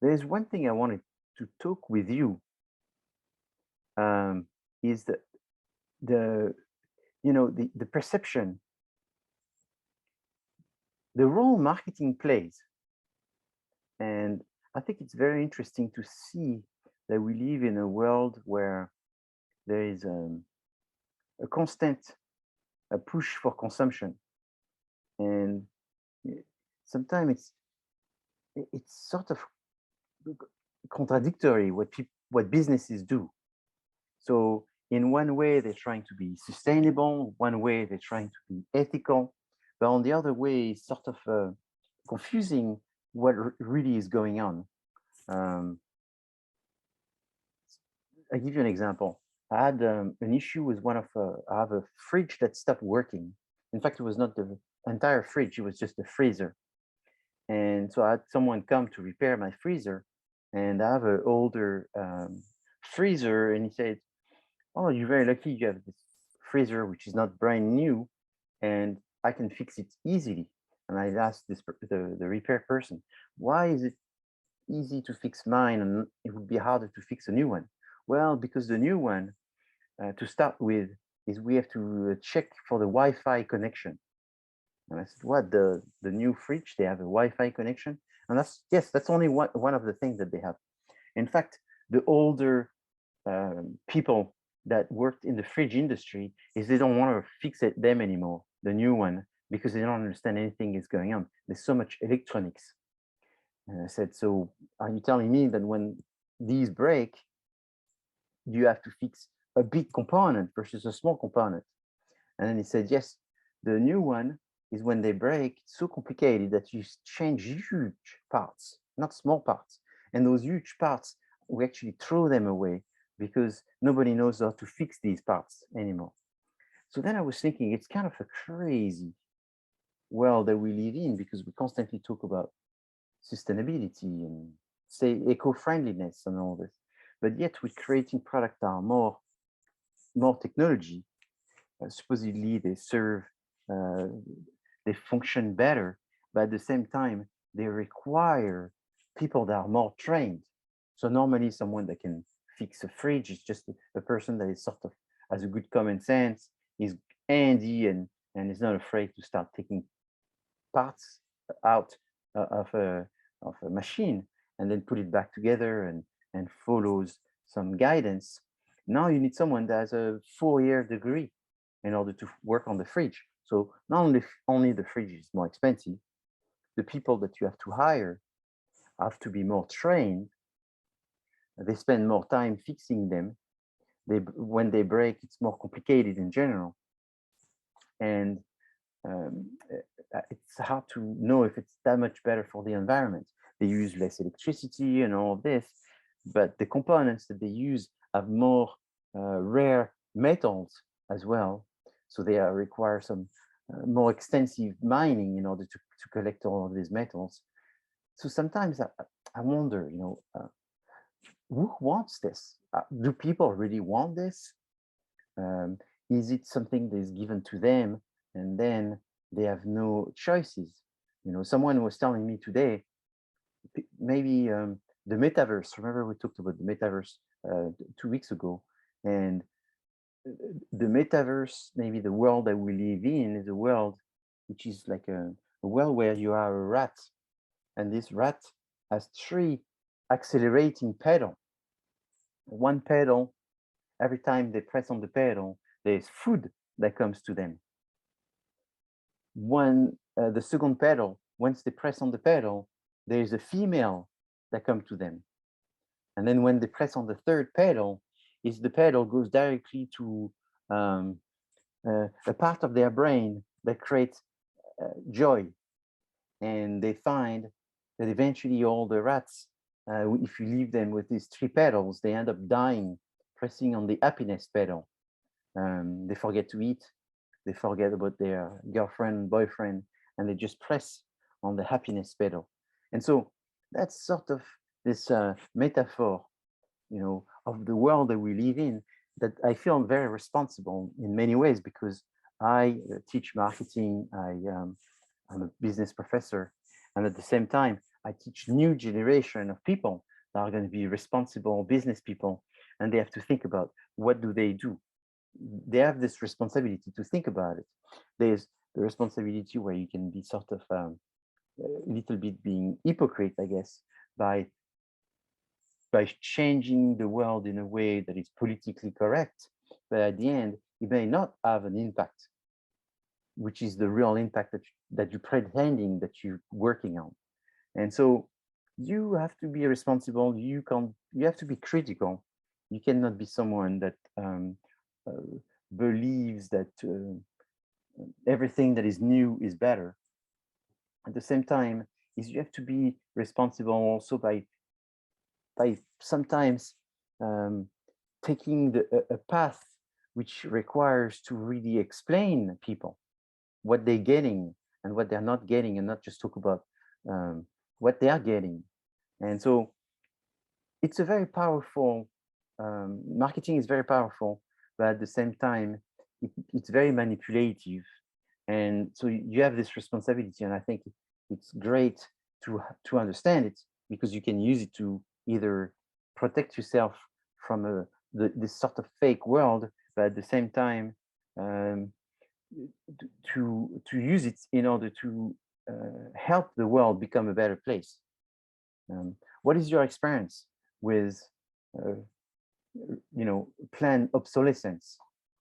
There's one thing I wanted to talk with you, is that the the perception, the role marketing plays. And I think it's very interesting to see that we live in a world where there is a constant push for consumption. And sometimes it's sort of contradictory what businesses do. So in one way, they're trying to be sustainable, one way they're trying to be ethical, but on the other way, it's sort of confusing what really is going on. I give you an example. I had an issue with I have a fridge that stopped working. In fact, it was not the entire fridge, it was just the freezer. And so I had someone come to repair my freezer, and I have an older freezer, and he said, "Oh, you're very lucky you have this freezer, which is not brand new, and I can fix it easily." And I asked the repair person, "Why is it easy to fix mine and it would be harder to fix a new one?" "Well, because the new one, to start with, is we have to check for the Wi-Fi connection." And I said, "What, the new fridge, they have a Wi-Fi connection?" And yes, that's only one of the things that they have. In fact, the older people that worked in the fridge industry is they don't want to fix it them anymore, the new one, because they don't understand anything is going on. There's so much electronics. And I said, "So are you telling me that when these break, you have to fix a big component versus a small component?" And then he said, "Yes, the new one is when they break, it's so complicated that you change huge parts, not small parts. And those huge parts, we actually throw them away because nobody knows how to fix these parts anymore." So then I was thinking, it's kind of a crazy world that we live in, because we constantly talk about sustainability and say eco-friendliness and all this, but yet we're creating products that are more technology. Supposedly they serve, uh, they function better, but at the same time they require people that are more trained. So normally someone that can fix a fridge is just a person that is sort of has a good common sense, is handy, and is not afraid to start taking parts out of a machine and then put it back together and follows some guidance. Now you need someone that has a 4-year degree in order to work on the fridge. So not only the fridge is more expensive, the people that you have to hire have to be more trained. They spend more time fixing them. When they break, it's more complicated in general. And it's hard to know if it's that much better for the environment. They use less electricity and all of this, but the components that they use have more rare metals as well. So they require some more extensive mining in order to collect all of these metals. So sometimes I wonder, who wants this? Do people really want this? Um, is it something that is given to them and then they have no choices? Someone was telling me today, maybe the metaverse. Remember, we talked about the metaverse 2 weeks ago, and the metaverse, maybe the world that we live in, is a world which is like a world where you are a rat, and this rat has 3 accelerating pedal. One pedal, every time they press on the pedal, there's food that comes to them. The second pedal, once they press on the pedal, there's a female that comes to them. And then when they press on the third pedal, the pedal goes directly to a part of their brain that creates joy. And they find that eventually all the rats, if you leave them with these 3 pedals, they end up dying pressing on the happiness pedal. They forget to eat, they forget about their girlfriend, boyfriend, and they just press on the happiness pedal. And so that's sort of this metaphor, of the world that we live in, that I feel very responsible in many ways, because I teach marketing. I'm a business professor, and at the same time, I teach new generation of people that are going to be responsible business people, and they have to think about what do they do. They have this responsibility to think about it. There's the responsibility where you can be sort of a little bit being hypocrite, I guess, by changing the world in a way that is politically correct, but at the end, it may not have an impact, which is the real impact that you're pretending that you're working on. And so you have to be responsible. You have to be critical. You cannot be someone that believes that everything that is new is better. At the same time, you have to be responsible also by sometimes taking a path which requires to really explain people what they're getting and what they're not getting, and not just talk about what they are getting. And so it's a very powerful, marketing is very powerful, but at the same time, it's very manipulative. And so you have this responsibility, and I think it's great to understand it, because you can use it to either protect yourself from this sort of fake world, but at the same time, to use it in order to help the world become a better place. What is your experience with, planned obsolescence?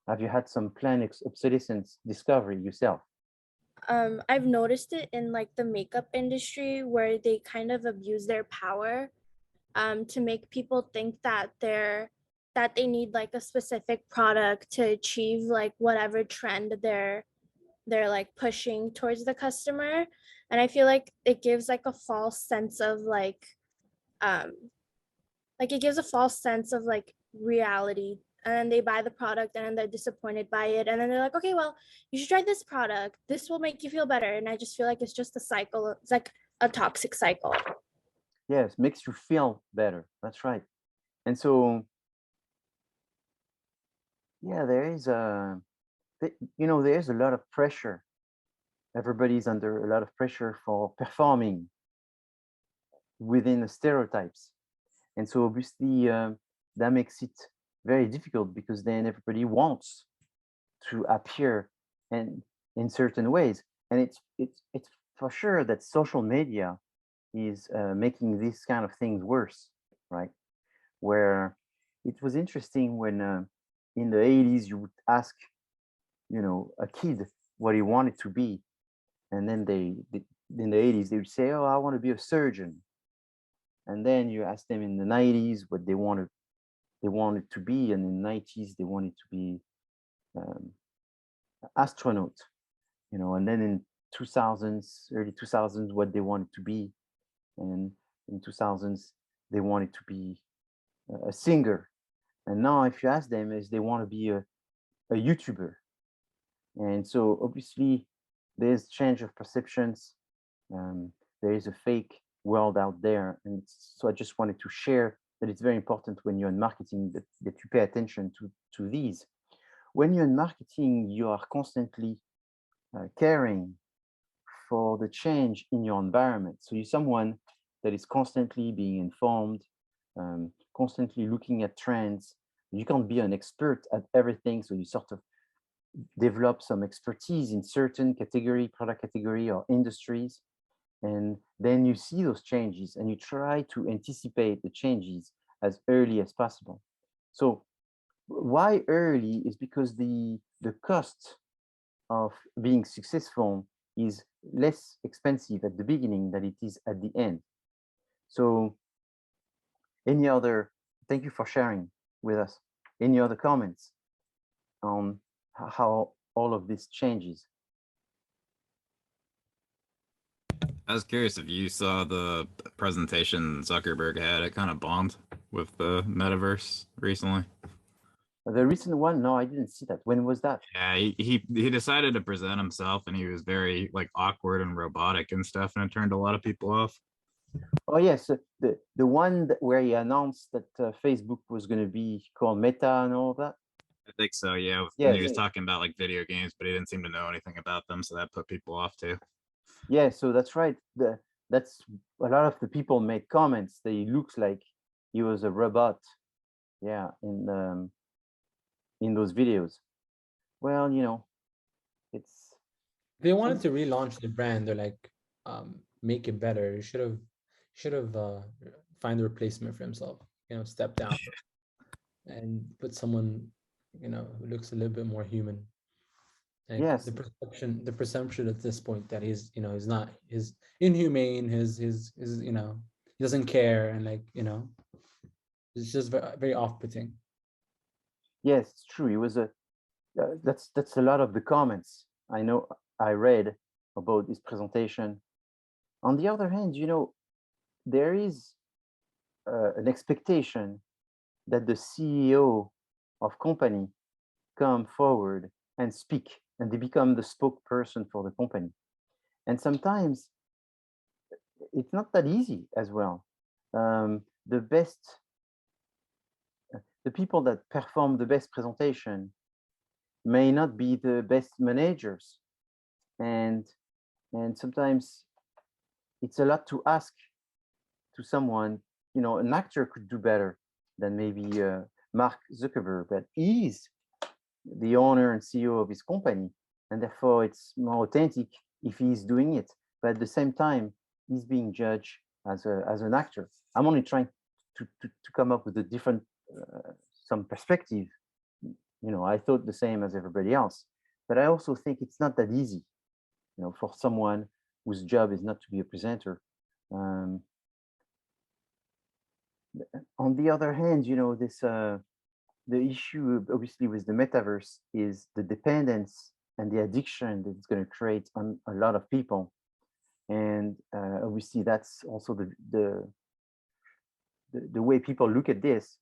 Have you had some planned obsolescence discovery yourself? I've noticed it in like the makeup industry, where they kind of abuse their power to make people think that they need like a specific product to achieve like whatever trend they're like pushing towards the customer. And I feel like it gives like a false sense of it gives a false sense of like reality, and then they buy the product and then they're disappointed by it, and then they're like, okay, well, you should try this product, this will make you feel better. And I just feel like it's just a cycle. It's like a toxic cycle. Yes, makes you feel better. That's right. And so, yeah, there's a lot of pressure. Everybody's under a lot of pressure for performing within the stereotypes. And so obviously that makes it very difficult, because then everybody wants to appear in certain ways. And it's for sure that social media is making these kind of things worse, right? Where it was interesting when in the 80s you would ask, a kid what he wanted to be, and then in the 80s they would say, oh, I want to be a surgeon. And then you ask them in the 90s what they wanted to be, and in the 90s they wanted to be astronaut, and then in 2000s, early 2000s, what they wanted to be, and in 2000s they wanted to be a singer. And now if you ask them, is they want to be a YouTuber. And so obviously there's change of perceptions. There is a fake world out there. And so I just wanted to share that it's very important when you're in marketing that you pay attention to these. When you're in marketing, you are constantly caring for the change in your environment. So you're someone that is constantly being informed, constantly looking at trends. You can't be an expert at everything, so you sort of develop some expertise in certain category, product category, or industries. And then you see those changes and you try to anticipate the changes as early as possible. So why early is because the cost of being successful is less expensive at the beginning than it is at the end. So thank you for sharing with us. Any other comments on how all of this changes? I was curious if you saw the presentation Zuckerberg had. It kind of bombed with the metaverse recently. The recent one? No, I didn't see that. When was that? Yeah, he decided to present himself, and he was very like awkward and robotic and stuff, and it turned a lot of people off. Oh yes, the one where he announced that Facebook was going to be called Meta and all of that. I think so. Yeah. Yes. He was talking about like video games, but he didn't seem to know anything about them, so that put people off too. Yeah, so that's right. that's a lot of the people made comments that he looks like he was a robot, yeah, in those videos. Well, you know, it's They wanted to relaunch the brand. They're like, make it better. You should have find a replacement for himself. Step down and put someone, who looks a little bit more human. Like yes, the perception at this point that he's not, he's inhumane, his he doesn't care, and it's just very, very off-putting. yes, it's true. He was a that's a lot of the comments I know I read about his presentation. On the other hand, you know, there is an expectation that the CEO of company come forward and speak, and they become the spokesperson for the company. And sometimes it's not that easy as well. The best, the people that perform the best presentation may not be the best managers, and sometimes it's a lot to ask to someone. You know, an actor could do better than maybe Mark Zuckerberg, but he's the owner and CEO of his company, and therefore it's more authentic if he's doing it. But at the same time, he's being judged as an actor. I'm only trying to come up with a different some perspective. You know, I thought the same as everybody else, but I also think it's not that easy, you know, for someone whose job is not to be a presenter. On the other hand, you know, this the issue obviously with the metaverse is the dependence and the addiction that it's going to create on a lot of people, and obviously that's also the way people look at this,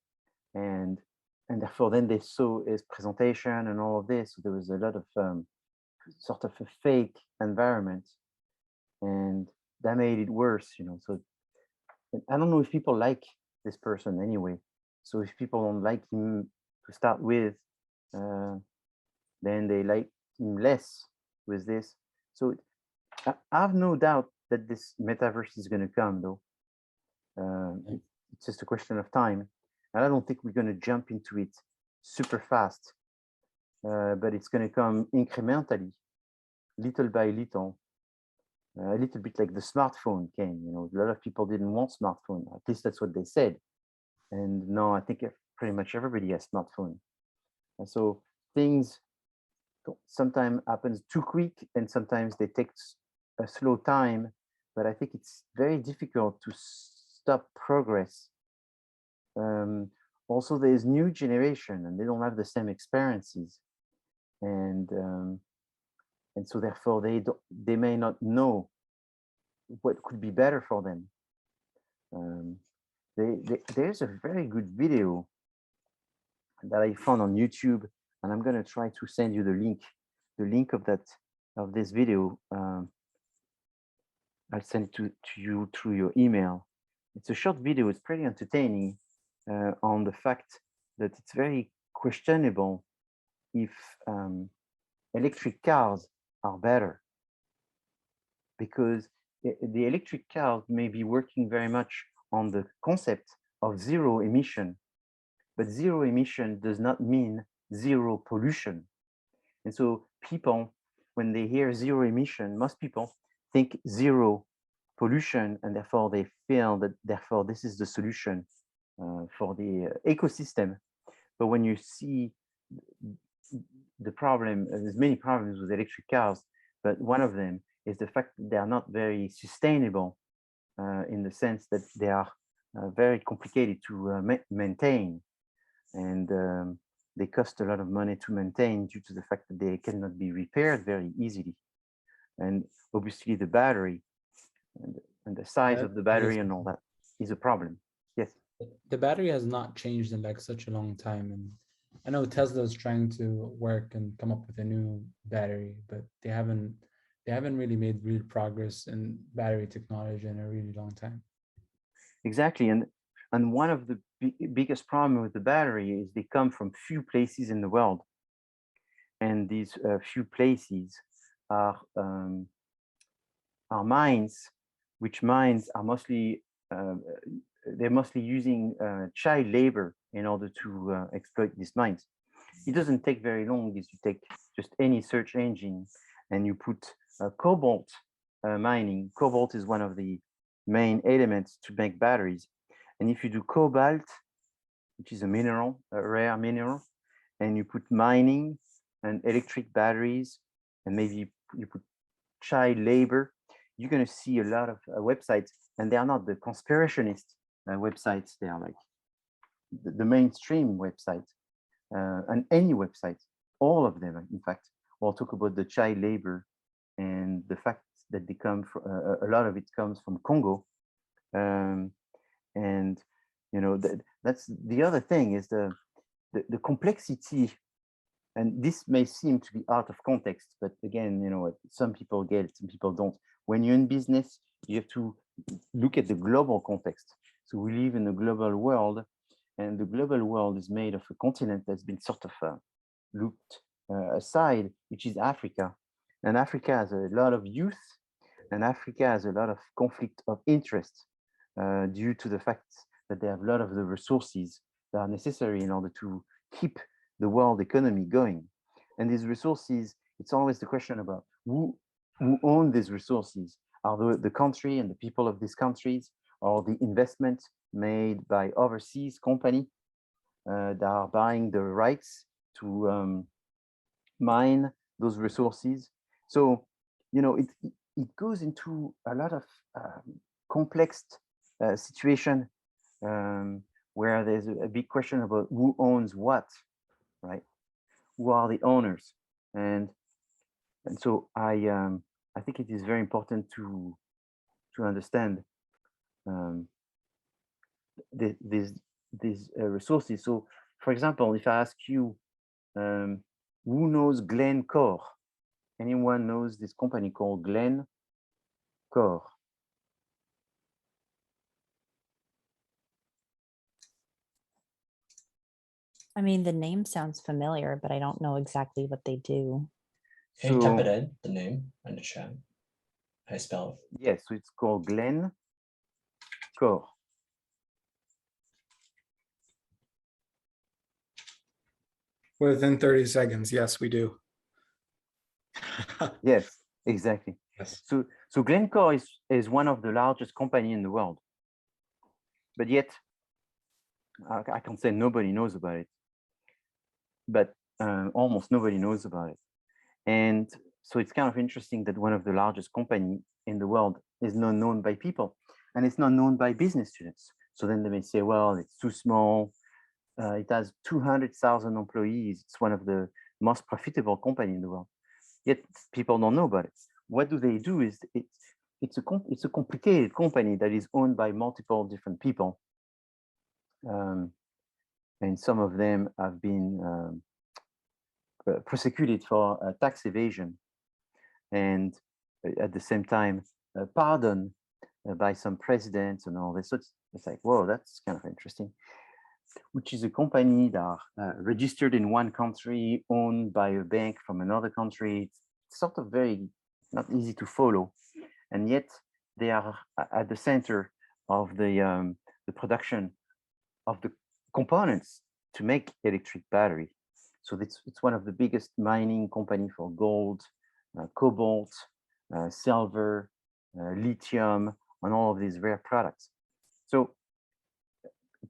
and therefore then they saw his presentation and all of this. So there was a lot of sort of a fake environment, and that made it worse, you know. So I don't know if people like this person anyway. So if people don't like him to start with, then they like him less with this. So I have no doubt that this metaverse is going to come, though. It's just a question of time. And I don't think we're going to jump into it super fast, but it's going to come incrementally, little by little. A little bit like the smartphone came. You know, a lot of people didn't want smartphone. At least that's what they said. And now I think pretty much everybody has smartphone. And so things sometimes happens too quick, and sometimes they take a slow time. But I think it's very difficult to stop progress. Also, there's new generation, and they don't have the same experiences, and so therefore they may not know what could be better for them. There's a very good video that I found on YouTube, and I'm going to try to send you the link of this video. I'll send it to you through your email. It's a short video. It's pretty entertaining on the fact that it's very questionable if electric cars are better, because the electric cars may be working very much on the concept of zero emission, but zero emission does not mean zero pollution. And so people, when they hear zero emission, most people think zero pollution, and therefore they feel that therefore this is the solution for the ecosystem. But when you see the problem, there's many problems with electric cars, but one of them is the fact that they are not very sustainable in the sense that they are very complicated to maintain, and they cost a lot of money to maintain due to the fact that they cannot be repaired very easily. And obviously the battery and the size of the battery and all that is a problem. Yes. The battery has not changed in like such a long time, and I know Tesla is trying to work and come up with a new battery, but they haven't really made real progress in battery technology in a really long time. Exactly, and one of the biggest problem with the battery is they come from few places in the world, and these few places are mines which mines are mostly they're mostly using child labor in order to exploit these mines. It doesn't take very long if you take just any search engine and you put cobalt mining. Cobalt is one of the main elements to make batteries. And if you do cobalt, which is a mineral, a rare mineral, and you put mining and electric batteries, and maybe you put child labor, you're going to see a lot of websites, and they are not the conspirationist websites. They are like the mainstream websites, and any website, all of them, in fact, will talk about the child labor and the fact that they come from, a lot of it comes from Congo. And you know, that's the other thing is the complexity. And this may seem to be out of context, but again, you know, some people get it, some people don't. When you're in business, you have to look at the global context. So we live in a global world, and the global world is made of a continent that's been sort of looked aside, which is Africa. And Africa has a lot of youth, and Africa has a lot of conflict of interest due to the fact that they have a lot of the resources that are necessary in order to keep the world economy going. And these resources, it's always the question about who own these resources. Are the country and the people of these countries, or the investment made by overseas company that are buying the rights to mine those resources? So, you know, it goes into a lot of complex situation where there's a big question about who owns what, right? Who are the owners? And so I think it is very important to understand these resources. So, for example, if I ask you, who knows Glencore? Anyone knows this company called Glencore? I mean, the name sounds familiar, but I don't know exactly what they do. Can you type it in, the name, in the chat? How I spell it? Yes, so it's called Glencore. Within 30 seconds, yes, we do. Yes, exactly. Yes. So Glencore is one of the largest companies in the world, but yet I can't say nobody knows about it, but almost nobody knows about it. And so it's kind of interesting that one of the largest companies in the world is not known by people, and it's not known by business students. So then they may say, well, it's too small. It has 200,000 employees. It's one of the most profitable companies in the world. Yet people don't know about it. What do they do is it's a complicated company that is owned by multiple different people. And some of them have been prosecuted for tax evasion, and at the same time pardoned by some presidents and all this. So it's like, whoa, that's kind of interesting. Which is a company that are registered in one country, owned by a bank from another country. It's sort of very not easy to follow, and yet they are at the center of the production of the components to make electric battery. So it's one of the biggest mining company for gold, cobalt, silver, lithium, and all of these rare products. So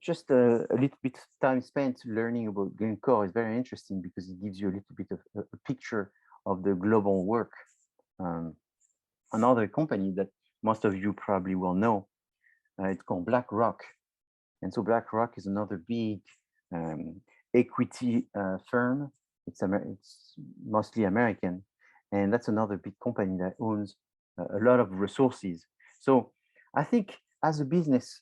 just a little bit of time spent learning about Glencore is very interesting because it gives you a little bit of a picture of the global work. Another company that most of you probably will know, it's called BlackRock. And so BlackRock is another big equity firm. It's mostly American. And that's another big company that owns a lot of resources. So I think as a business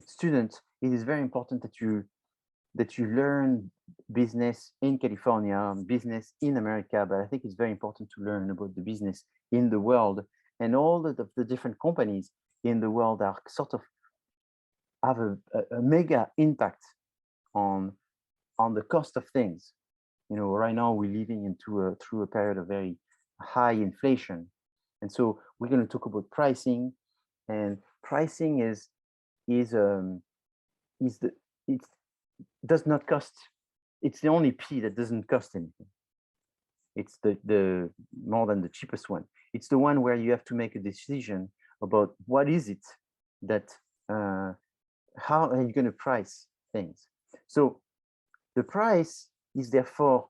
student, it is very important that you learn business in California, business in America, but I think it's very important to learn about the business in the world, and all the different companies in the world are sort of have a mega impact on the cost of things. You know, right now we're living through a period of very high inflation, and so we're going to talk about pricing, And pricing is the it does not cost. It's the only P that doesn't cost anything. It's the more than the cheapest one. It's the one where you have to make a decision about what is it that how are you going to price things. So the price is therefore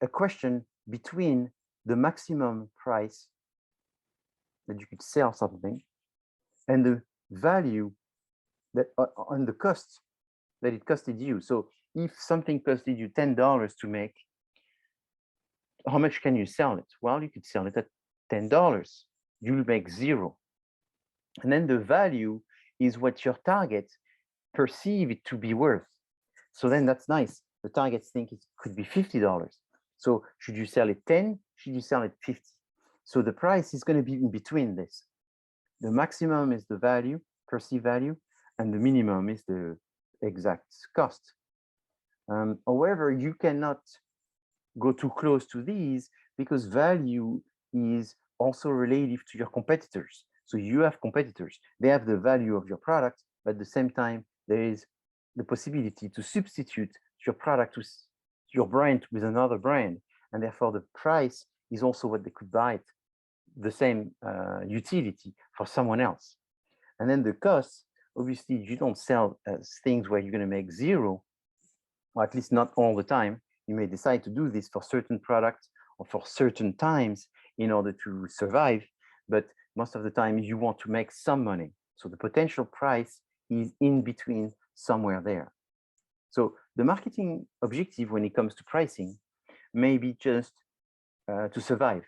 a question between the maximum price that you could sell something and the value that on the cost that it costed you. So if something costed you $10 to make, how much can you sell it? Well, you could sell it at $10. You'll make zero. And then the value is what your target perceive it to be worth. So then that's nice. The targets think it could be $50. So should you sell it 10? Should you sell it 50? So the price is going to be in between this. The maximum is the value, perceived value, and the minimum is the exact cost. However, you cannot go too close to these because value is also relative to your competitors. So you have competitors, they have the value of your product, but at the same time, there is the possibility to substitute your product with your brand with another brand. And therefore the price is also what they could buy it, the same utility for someone else. And then the cost, obviously you don't sell things where you're going to make zero, or at least not all the time. You may decide to do this for certain products or for certain times in order to survive, but most of the time you want to make some money. So the potential price is in between somewhere there. So the marketing objective when it comes to pricing may be just to survive.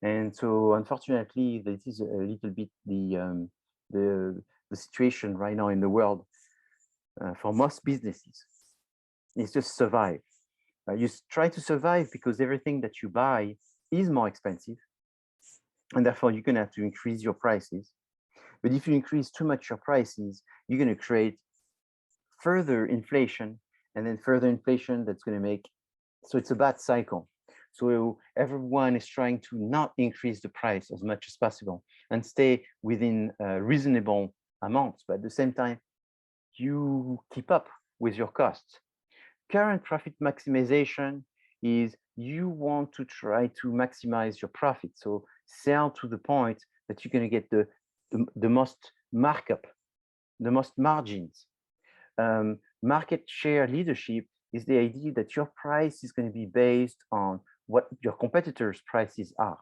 And so unfortunately, this is a little bit the situation right now in the world for most businesses. It's just survive. You try to survive because everything that you buy is more expensive, and therefore you're going to have to increase your prices. But if you increase too much your prices, you're going to create further inflation, and then further inflation that's going to make, so it's a bad cycle. So everyone is trying to not increase the price as much as possible and stay within reasonable amounts, but at the same time, you keep up with your costs. Current profit maximization is you want to try to maximize your profit. So sell to the point that you're going to get the most markup, the most margins. Market share leadership is the idea that your price is going to be based on what your competitors' prices are,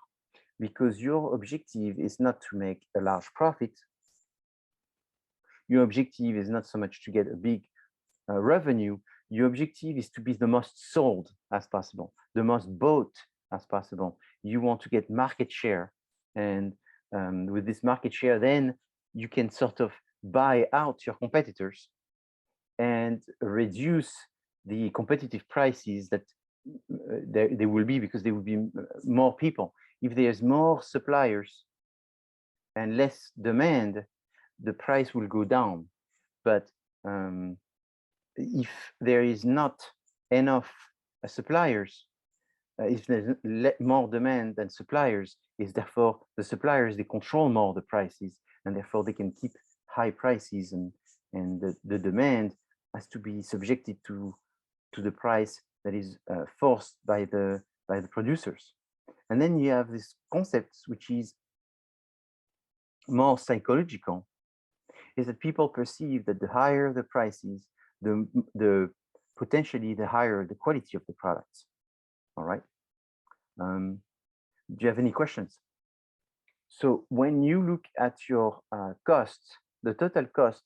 because your objective is not to make a large profit. Your objective is not so much to get a big revenue. Your objective is to be the most sold as possible, the most bought as possible. You want to get market share, and with this market share, then you can sort of buy out your competitors and reduce the competitive prices that there will be, because there will be more people. If there's more suppliers and less demand, the price will go down. But if there is not enough suppliers, if there's more demand than suppliers, is therefore the suppliers, they control more the prices, and therefore they can keep high prices, and the demand has to be subjected to the price that is forced by the producers. And then you have this concept which is more psychological, is that people perceive that the higher the prices, the potentially the higher the quality of the products. All right. Do you have any questions? So when you look at your costs, the total cost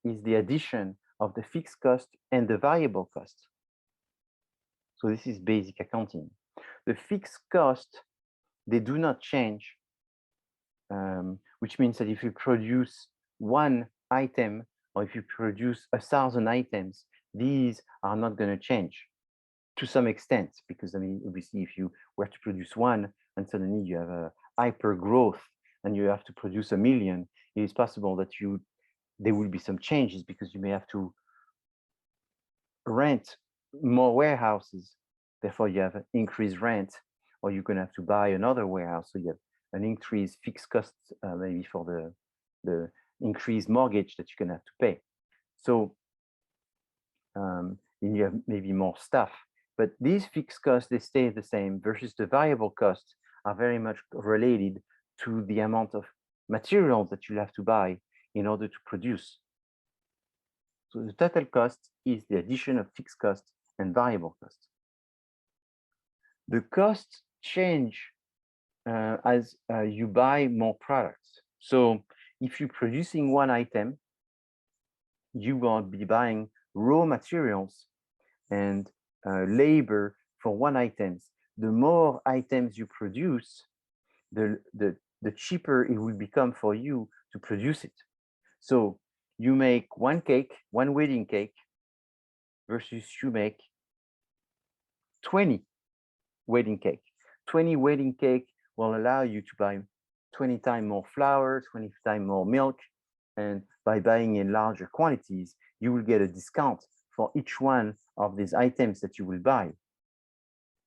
is the addition of the fixed cost and the variable cost. So this is basic accounting. The fixed cost, they do not change, which means that if you produce one item, or if you produce 1,000 items, these are not going to change to some extent, because I mean, obviously, if you were to produce one and suddenly you have a hyper growth and you have to produce 1 million, it is possible that there will be some changes, because you may have to rent more warehouses. Therefore, you have an increased rent, or you're going to have to buy another warehouse. So you have an increased fixed cost, maybe for the increased mortgage that you're gonna have to pay. So then you have maybe more stuff, but these fixed costs, they stay the same versus the variable costs are very much related to the amount of materials that you'll have to buy in order to produce. So the total cost is the addition of fixed costs and variable costs. The costs change as you buy more products. So if you're producing one item, you will be buying raw materials and labor for one item. The more items you produce, the cheaper it will become for you to produce it. So you make one cake, one wedding cake, versus you make 20 wedding cake. 20 wedding cake will allow you to buy 20 times more flour, 20 times more milk, and by buying in larger quantities, you will get a discount for each one of these items that you will buy.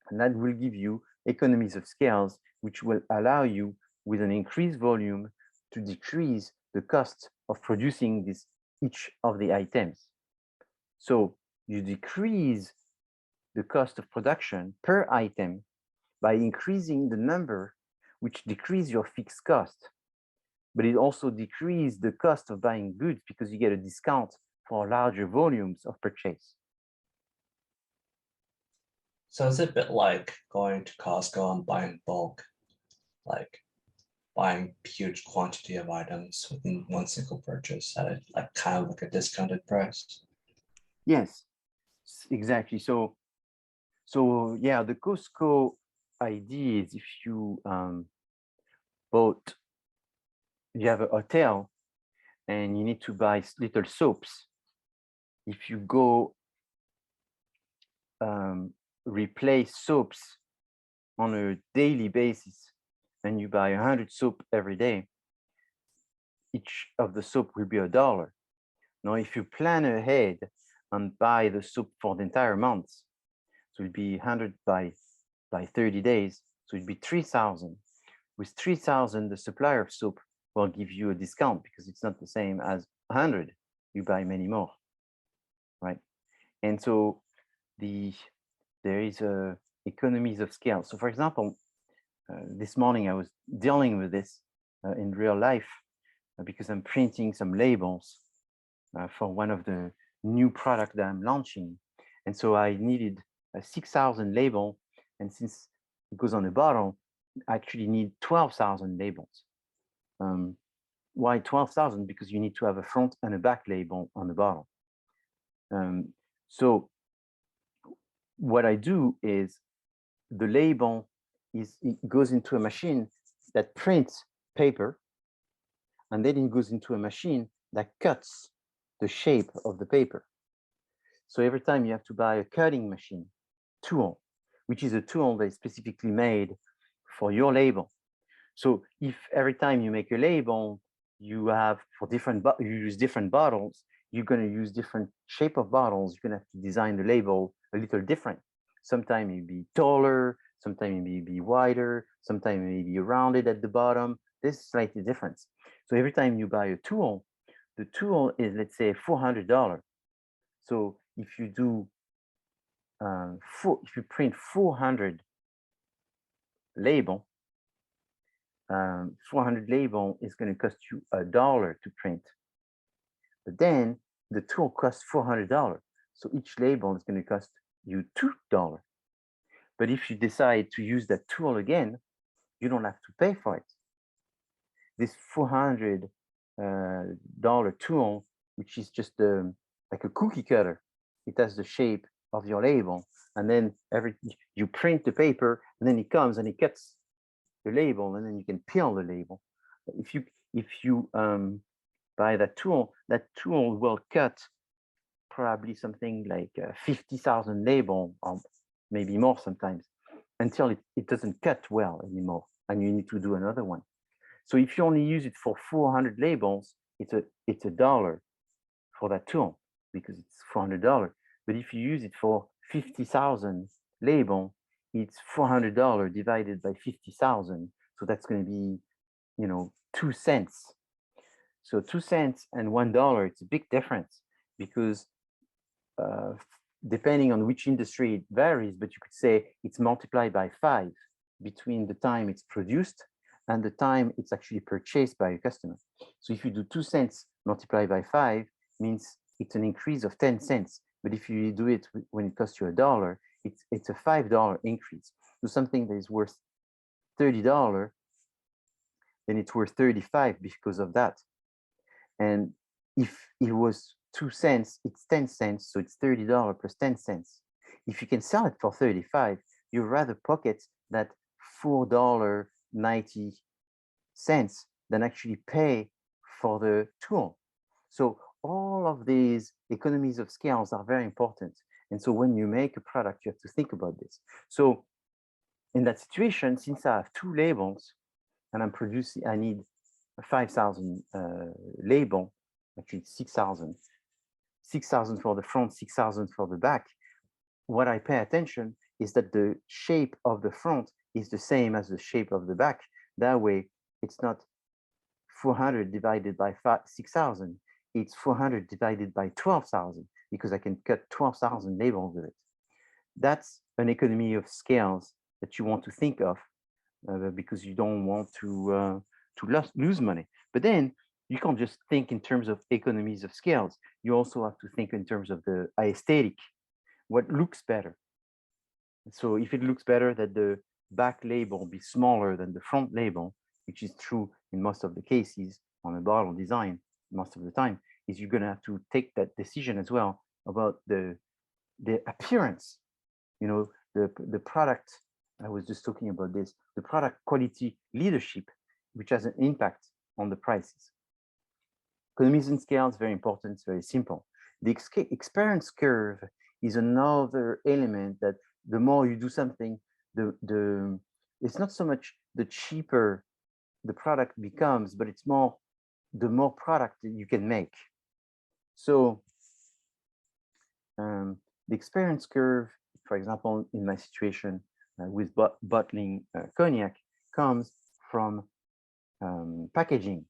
And that will give you economies of scales, which will allow you, with an increased volume, to decrease the cost of producing each of the items. So you decrease the cost of production per item by increasing the number, which decrease your fixed cost. But it also decreases the cost of buying goods because you get a discount for larger volumes of purchase. So it's a bit like going to Costco and buying bulk, like buying huge quantity of items within one single purchase at a, like kind of like a discounted price. Yes, exactly. So yeah, the Costco idea is if you you have a hotel and you need to buy little soaps. If you go replace soaps on a daily basis and you buy 100 soap every day, each of the soap will be $1. Now, if you plan ahead and buy the soap for the entire month, so it'd be 100 by 30 days, so it'd be 3,000. With 3,000, the supplier of soap will give you a discount because it's not the same as 100. You buy many more, right? And so there is economies of scale. So for example, this morning I was dealing with this in real life because I'm printing some labels for one of the new product that I'm launching. And so I needed a 6,000 label. And since it goes on the bottle, I actually need 12,000 labels. Why 12,000? Because you need to have a front and a back label on the bottle. So what I do is the label it goes into a machine that prints paper, and then it goes into a machine that cuts the shape of the paper. So every time you have to buy a cutting machine tool, which is a tool that is specifically made for your label. So if every time you make a label, you have you use different bottles, you're going to use different shape of bottles. You're going to have to design the label a little different. Sometimes it may be taller, sometimes it may be wider, sometimes it may be rounded at the bottom. There's slightly difference. So every time you buy a tool, the tool is, let's say, $400. So if you do if you print 400 label, 400 label is going to cost you $1 to print. But then the tool costs $400. So each label is going to cost you $2. But if you decide to use that tool again, you don't have to pay for it. This $400 tool, which is just like a cookie cutter, it has the shape of your label. And then you print the paper, and then it comes and it cuts the label, and then you can peel the label. If you buy that tool will cut probably something like 50,000 label, or maybe more sometimes, until it doesn't cut well anymore, and you need to do another one. So if you only use it for 400 labels, it's $1 for that tool because it's $400. But if you use it for 50,000 label, it's $400 divided by 50,000. So that's going to be, 2 cents. So 2 cents and $1, it's a big difference because depending on which industry it varies, but you could say it's multiplied by 5 between the time it's produced and the time it's actually purchased by a customer. So if you do 2 cents multiplied by 5, means it's an increase of 10 cents. But if you do it when it costs you $1, it's a $5 increase. So something that is worth $30, then it's worth 35 because of that. And if it was 2 cents, it's 10 cents, so it's $30 plus 10 cents. If you can sell it for 35, you rather pocket that $4.90 than actually pay for the tool. So all of these economies of scales are very important. And so when you make a product, you have to think about this. So in that situation, since I have 2 labels and I'm producing, I need 5,000 label, actually 6,000 for the front, 6,000 for the back. What I pay attention is that the shape of the front is the same as the shape of the back. That way, it's not 400 divided by 6,000. It's 400 divided by 12,000 because I can cut 12,000 labels with it. That's an economy of scales that you want to think of because you don't want to lose money. But then you can't just think in terms of economies of scales. You also have to think in terms of the aesthetic, what looks better. So if it looks better that the back label be smaller than the front label, which is true in most of the cases on a bottle design, most of the time, is you're going to have to take that decision as well about the appearance, you know, the product. I was just talking about this, the product quality leadership, which has an impact on the prices. Economies and scale is very important, it's very simple. The experience curve is another element that the more you do something, it's not so much the cheaper the product becomes, but it's more the more product that you can make. So the experience curve, for example, in my situation with bottling cognac, comes from packaging,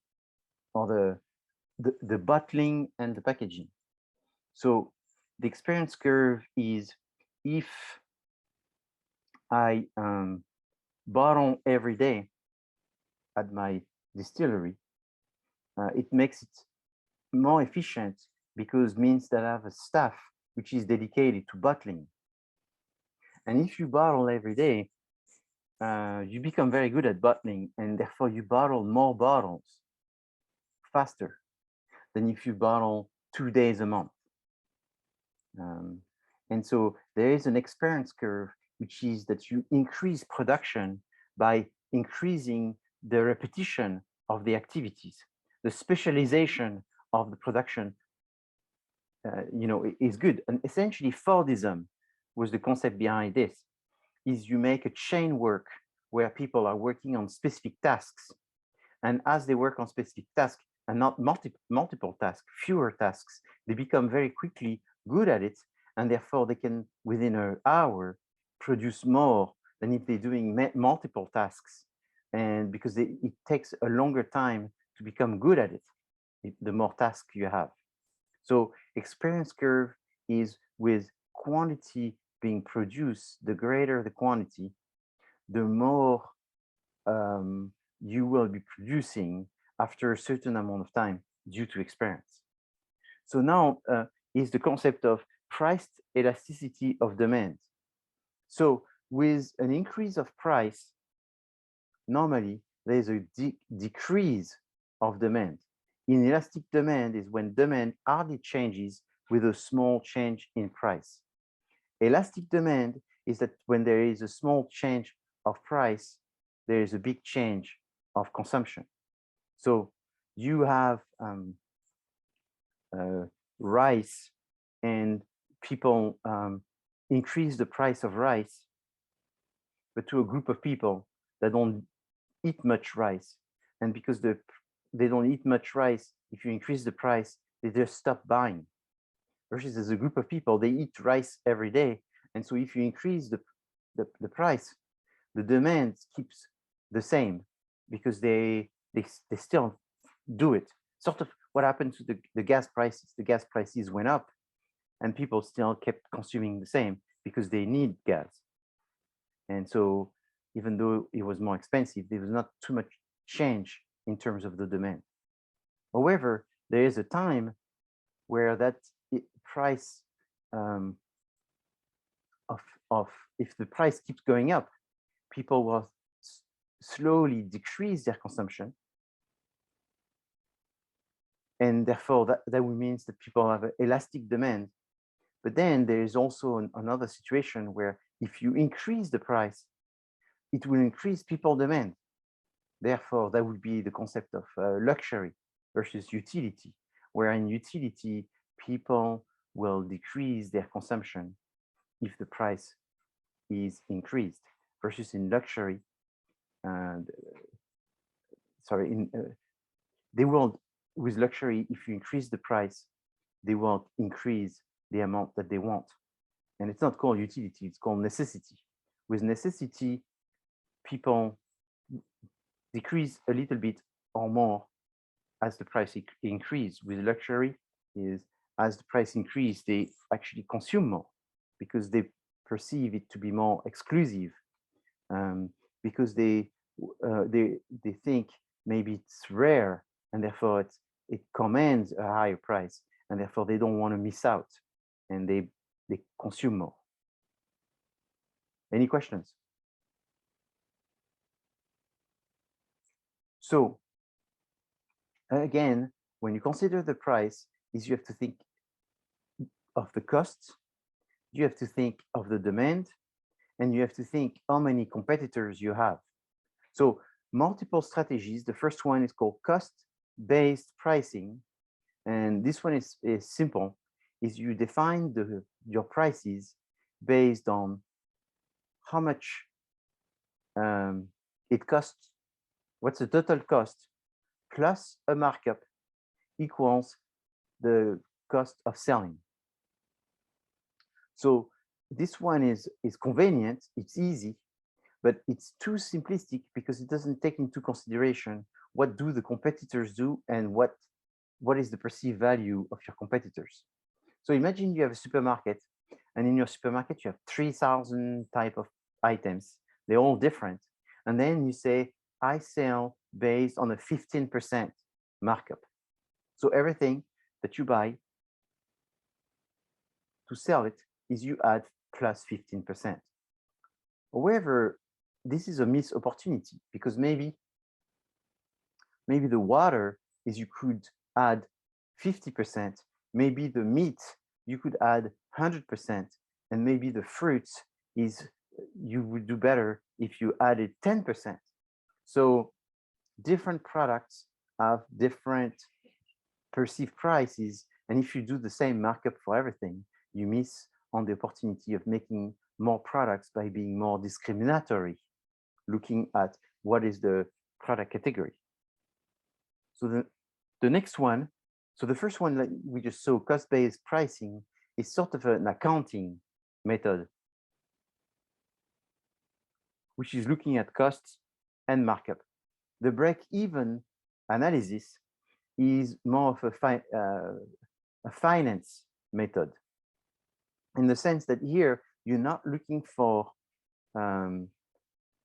or the bottling and the packaging. So the experience curve is if I bottle every day at my distillery, it makes it more efficient because it means that I have a staff which is dedicated to bottling. And if you bottle every day, you become very good at bottling, and therefore you bottle more bottles faster than if you bottle 2 days a month. And so there is an experience curve, which is that you increase production by increasing the repetition of the activities. The specialization of the production, you know, is good. And essentially Fordism was the concept behind this, is you make a chain work where people are working on specific tasks. And as they work on specific tasks and not multiple tasks, fewer tasks, they become very quickly good at it. And therefore they can, within an hour, produce more than if they're doing multiple tasks. And because it takes a longer time to become good at it, the more tasks you have. So experience curve is with quantity being produced, the greater the quantity, the more you will be producing after a certain amount of time due to experience. So now is the concept of price elasticity of demand. So with an increase of price, normally there's a decrease of demand. Inelastic demand is when demand hardly changes with a small change in price. Elastic demand is that when there is a small change of price, there is a big change of consumption. So you have rice, and people increase the price of rice, but to a group of people that don't eat much rice. And because they don't eat much rice, if you increase the price, they just stop buying. Versus as a group of people, they eat rice every day. And so if you increase the price, the demand keeps the same because they still do it. sort of what happened to the gas prices. The gas prices went up and people still kept consuming the same because they need gas. And so even though it was more expensive, there was not too much change in terms of the demand. However, there is a time where that price of if the price keeps going up, people will slowly decrease their consumption. And therefore, that means that people have an elastic demand. But then there is also another situation where if you increase the price, it will increase people demand. Therefore, that would be the concept of luxury versus utility, where in utility, people will decrease their consumption if the price is increased, versus in luxury, they will, with luxury, if you increase the price, they won't increase the amount that they want. And it's not called utility, it's called necessity. With necessity, people decrease a little bit or more as the price increase. With luxury is as the price increase, they actually consume more because they perceive it to be more exclusive, because they think maybe it's rare and therefore it commands a higher price and therefore they don't want to miss out and they consume more. Any questions? So again, when you consider the price, you have to think of the costs, you have to think of the demand, and you have to think how many competitors you have. So multiple strategies. The first one is called cost-based pricing. And this one is simple, is you define your prices based on how much it costs, what's the total cost, plus a markup equals the cost of selling. So this one is convenient, it's easy, but it's too simplistic because it doesn't take into consideration what do the competitors do and what is the perceived value of your competitors. So imagine you have a supermarket, and in your supermarket you have 3,000 type of items. They're all different. And then you say, I sell based on a 15% markup. So everything that you buy to sell it is you add plus 15%. However, this is a missed opportunity because maybe the water is you could add 50%, maybe the meat you could add 100%, and maybe the fruits is you would do better if you added 10%. So different products have different perceived prices, and if you do the same markup for everything, you miss on the opportunity of making more products by being more discriminatory, looking at what is the product category. So the next one, so the first one that we just saw, cost-based pricing, is sort of an accounting method, which is looking at costs and markup. The break-even analysis is more of a finance method, in the sense that here you're not looking for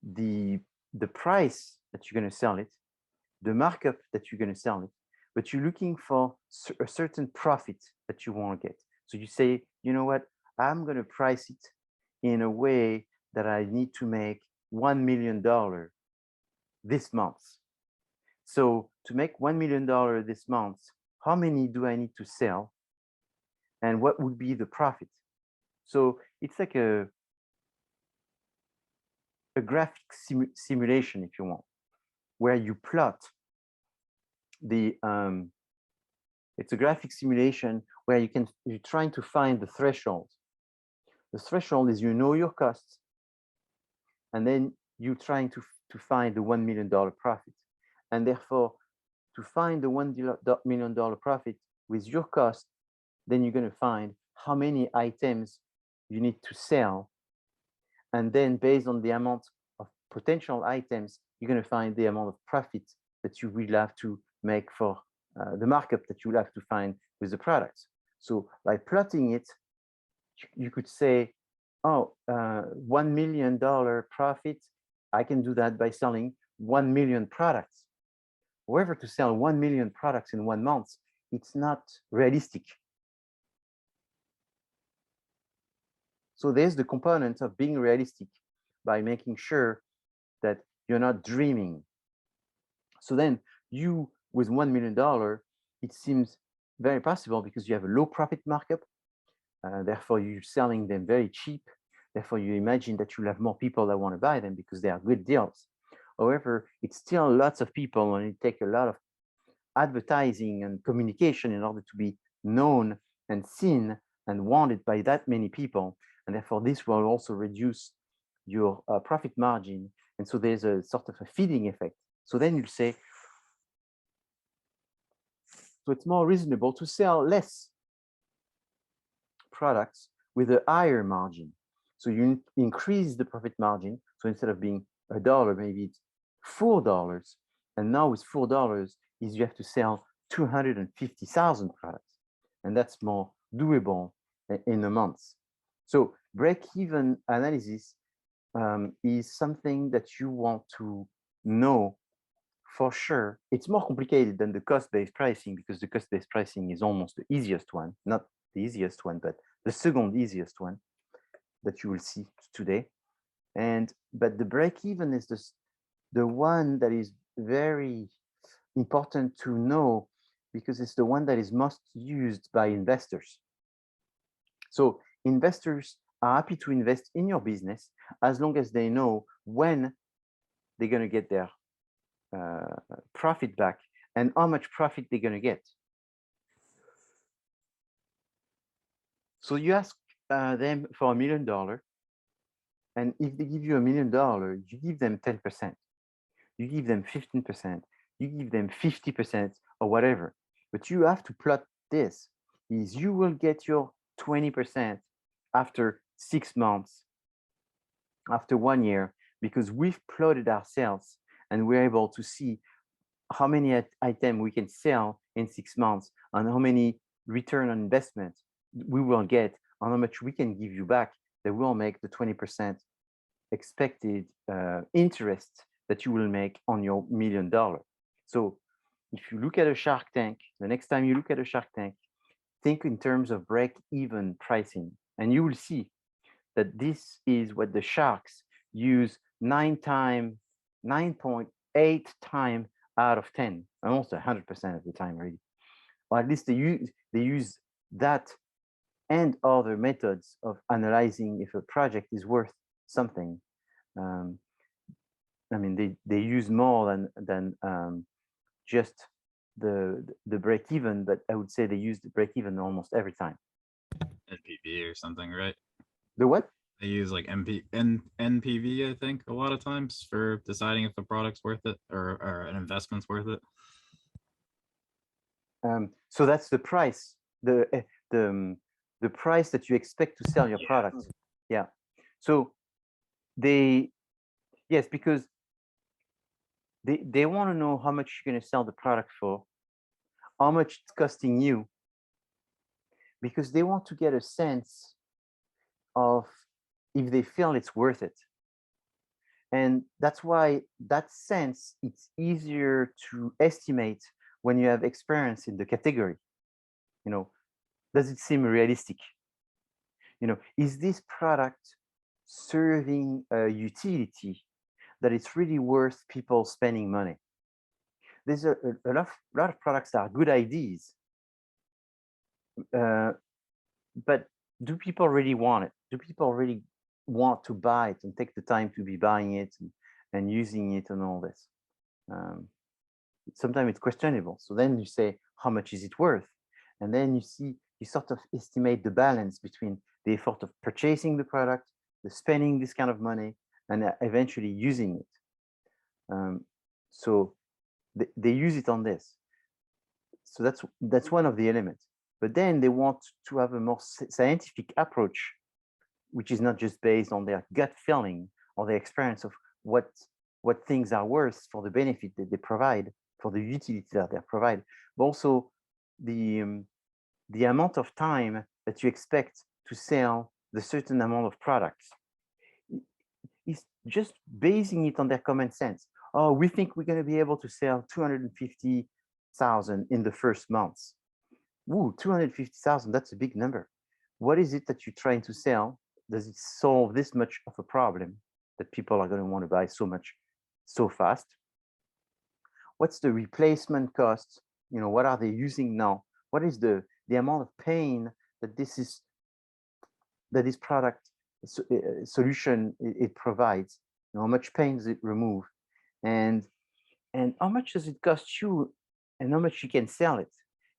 the price that you're going to sell it, the markup that you're going to sell it, but you're looking for a certain profit that you want to get. So you say, you know what, I'm going to price it in a way that I need to make $1 million this month. So to make $1 million this month, how many do I need to sell? And what would be the profit? So it's like a graphic simulation, if you want, where you plot the, it's a graphic simulation where you're trying to find the threshold. The threshold is, you know, your costs, and then you're trying to find the $1 million profit. And therefore, to find the $1 million profit with your cost, then you're going to find how many items you need to sell. And then based on the amount of potential items, you're going to find the amount of profit that you will have to make for the markup that you will have to find with the products. So by plotting it, you could say, oh, $1 million profit, I can do that by selling 1 million products. However, to sell 1 million products in 1 month, it's not realistic. So there's the component of being realistic by making sure that you're not dreaming. So then you, with $1 million, it seems very possible because you have a low profit markup. Therefore, you're selling them very cheap. Therefore, you imagine that you'll have more people that want to buy them because they are good deals. However, it's still lots of people, and it takes a lot of advertising and communication in order to be known and seen and wanted by that many people. And therefore, this will also reduce your profit margin. And so there's a sort of a feeding effect. So then you'll say, so it's more reasonable to sell less products with a higher margin. So you increase the profit margin. So instead of being $1, maybe it's $4. And now with $4 is you have to sell 250,000 products. And that's more doable in a month. So break-even analysis is something that you want to know for sure. It's more complicated than the cost-based pricing because the cost-based pricing is almost the easiest one, not the easiest one, but the second easiest one that you will see today. But the break-even is the one that is very important to know because it's the one that is most used by investors. So investors are happy to invest in your business as long as they know when they're going to get their profit back and how much profit they're going to get. So you ask them for $1 million, and if they give you $1 million, you give them 10%, you give them 15%, you give them 50% or whatever. But you have to plot this, is you will get your 20% after 6 months, after 1 year, because we've plotted ourselves and we're able to see how many items we can sell in 6 months and how many return on investment we will get and how much we can give you back that will make the 20% expected interest that you will make on your $1 million. So if you look at a Shark Tank, the next time you look at a Shark Tank, think in terms of break-even pricing, and you will see that this is what the sharks use 9.8 times out of 10, almost 100% of the time, really. Or at least they use that and other methods of analyzing if a project is worth something. I mean, they use more than just the break-even, but I would say they use the break-even almost every time. NPV or something, right? The what? They use like NPV, I think, a lot of times for deciding if the product's worth it or an investment's worth it. So that's the price, the price that you expect to sell your product. Yeah. So yes, because they want to know how much you're going to sell the product for, how much it's costing you, because they want to get a sense of if they feel it's worth it. And that's why that sense, it's easier to estimate when you have experience in the category. You know, does it seem realistic? You know, is this product serving a utility that it's really worth people spending money? There's a lot of products that are good ideas, but do people really want it? Do people really want to buy it and take the time to be buying it and using it and all this? Sometimes it's questionable. So then you say, how much is it worth? And then you sort of estimate the balance between the effort of purchasing the product, the spending this kind of money, and eventually using it. So they use it on this. So that's one of the elements. But then they want to have a more scientific approach, which is not just based on their gut feeling or their experience of what things are worth for the benefit that they provide, for the utility that they provide, but also the amount of time that you expect to sell the certain amount of products. It's just basing it on their common sense. Oh, we think we're going to be able to sell 250,000 in the first months. Ooh, 250,000, that's a big number. What is it that you're trying to sell? Does it solve this much of a problem that people are going to want to buy so much, so fast? What's the replacement cost? You know, what are they using now? What is the amount of pain that this product solution it provides? You know, how much pain does it remove? And how much does it cost you, and how much you can sell it?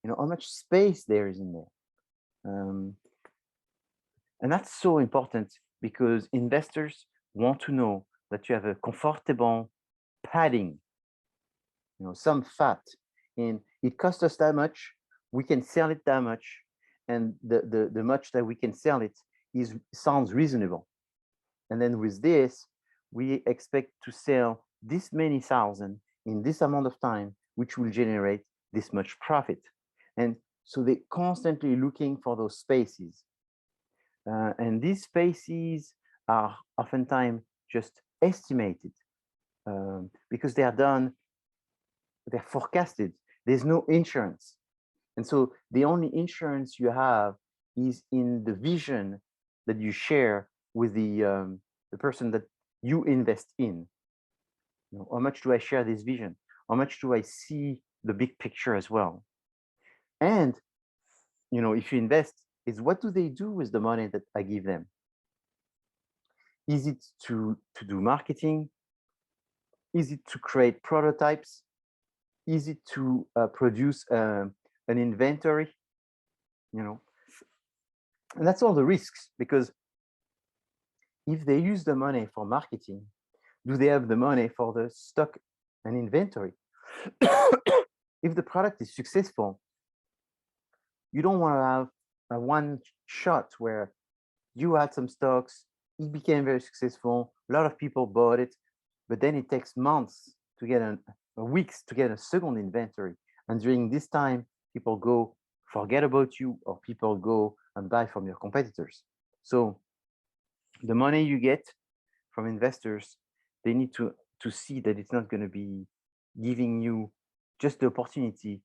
You know, how much space there is in there. And that's so important because investors want to know that you have a comfortable padding, you know, some fat in it costs us that much, we can sell it that much, and the much that we can sell it sounds reasonable. And then with this, we expect to sell this many thousand in this amount of time, which will generate this much profit. And so they're constantly looking for those spaces. And these spaces are oftentimes just estimated because they are done, they're forecasted. There's no insurance. And so the only insurance you have is in the vision that you share with the person that you invest in. You know, how much do I share this vision? How much do I see the big picture as well? And, you know, if you invest, is what do they do with the money that I give them? Is it to do marketing? Is it to create prototypes? Is it to produce an inventory? You know, and that's all the risks, because if they use the money for marketing, do they have the money for the stock and inventory? If the product is successful, you don't want to have a one shot where you had some stocks, it became very successful, a lot of people bought it, but then it takes months to get weeks to get a second inventory. And during this time, people go forget about you, or people go and buy from your competitors. So the money you get from investors, they need to see that it's not going to be giving you just the opportunity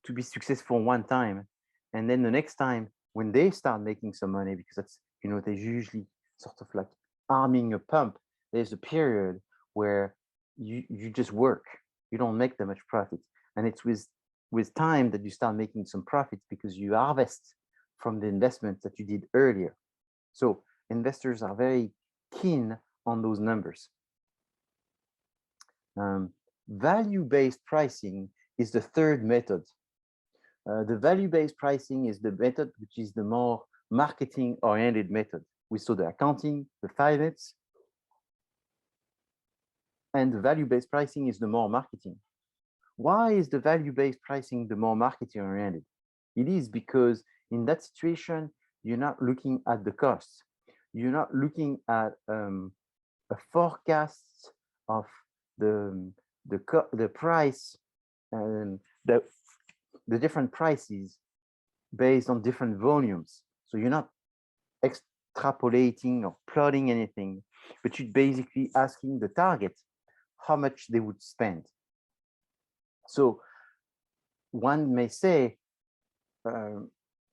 to be successful one time. And then the next time when they start making some money, because that's, you know, there's usually sort of like arming a pump. There's a period where you just work, you don't make that much profit. And it's with time that you start making some profits because you harvest from the investment that you did earlier. So investors are very keen on those numbers. Value-based pricing is the third method. The value-based pricing is the method which is the more marketing-oriented method. We saw the accounting, the finance, and the value-based pricing is the more marketing. Why is the value-based pricing the more marketing-oriented? It is because in that situation, you're not looking at the costs. You're not looking at a forecast of the price and the different prices based on different volumes. So you're not extrapolating or plotting anything, but you're basically asking the target how much they would spend. So one may say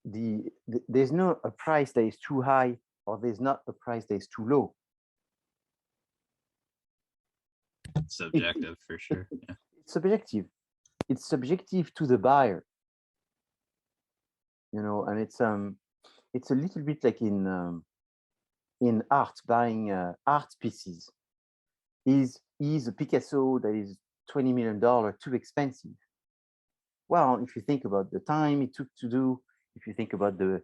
there's no a price that is too high, or there's not a price that is too low. Subjective for sure. Yeah. It's subjective. It's subjective to the buyer. You know, and it's a little bit like in art, buying art pieces. Is a Picasso that is $20 million too expensive? Well, if you think about the time it took to do, if you think about the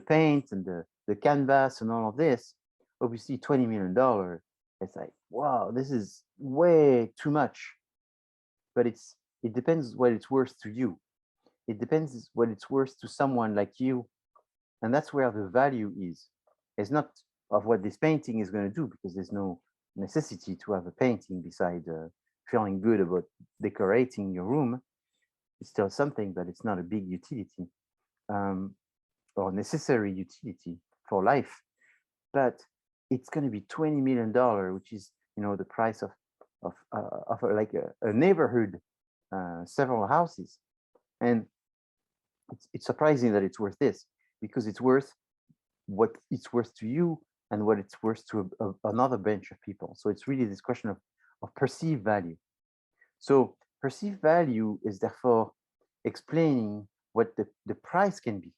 paint and the canvas and all of this, obviously $20 million, it's like, wow, this is way too much. But it depends what it's worth to you. It depends what it's worth to someone like you. And that's where the value is. It's not of what this painting is going to do, because there's no necessity to have a painting beside feeling good about decorating your room. It's still something, but it's not a big utility or necessary utility for life. But it's going to be $20 million, which is, you know, the price of like a neighborhood, several houses. And it's surprising that it's worth this, because it's worth what it's worth to you and what it's worth to another bunch of people. So it's really this question of perceived value. So perceived value is therefore explaining what the price can be.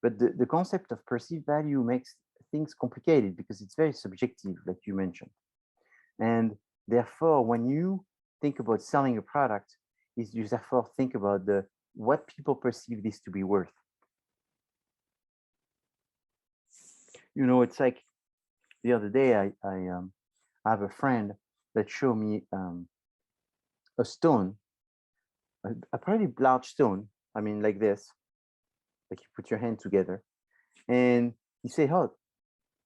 But the concept of perceived value makes things complicated because it's very subjective, like you mentioned. And therefore, when you think about selling a product, is you therefore think about what people perceive this to be worth. You know, it's like the other day, I have a friend that showed me a stone, a pretty large stone. I mean, like this, like you put your hand together, and he said, "Oh,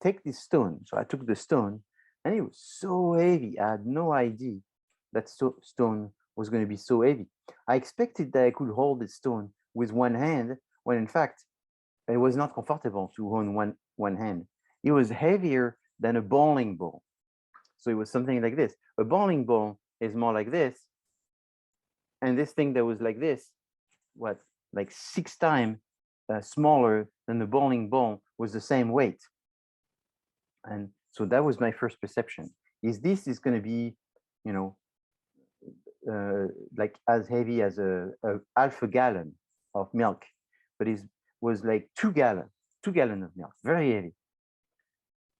take this stone." So I took the stone, and it was so heavy. I had no idea that stone was going to be so heavy. I expected that I could hold this stone with one hand, when in fact, it was not comfortable to hold one hand. It was heavier than a bowling ball. So it was something like this. A bowling ball is more like this. And this thing that was like this, what, like 6 times smaller than the bowling ball, was the same weight. And so that was my first perception. This is going to be, you know, like as heavy as a half a gallon of milk, but it was like 2 gallons of milk, very heavy.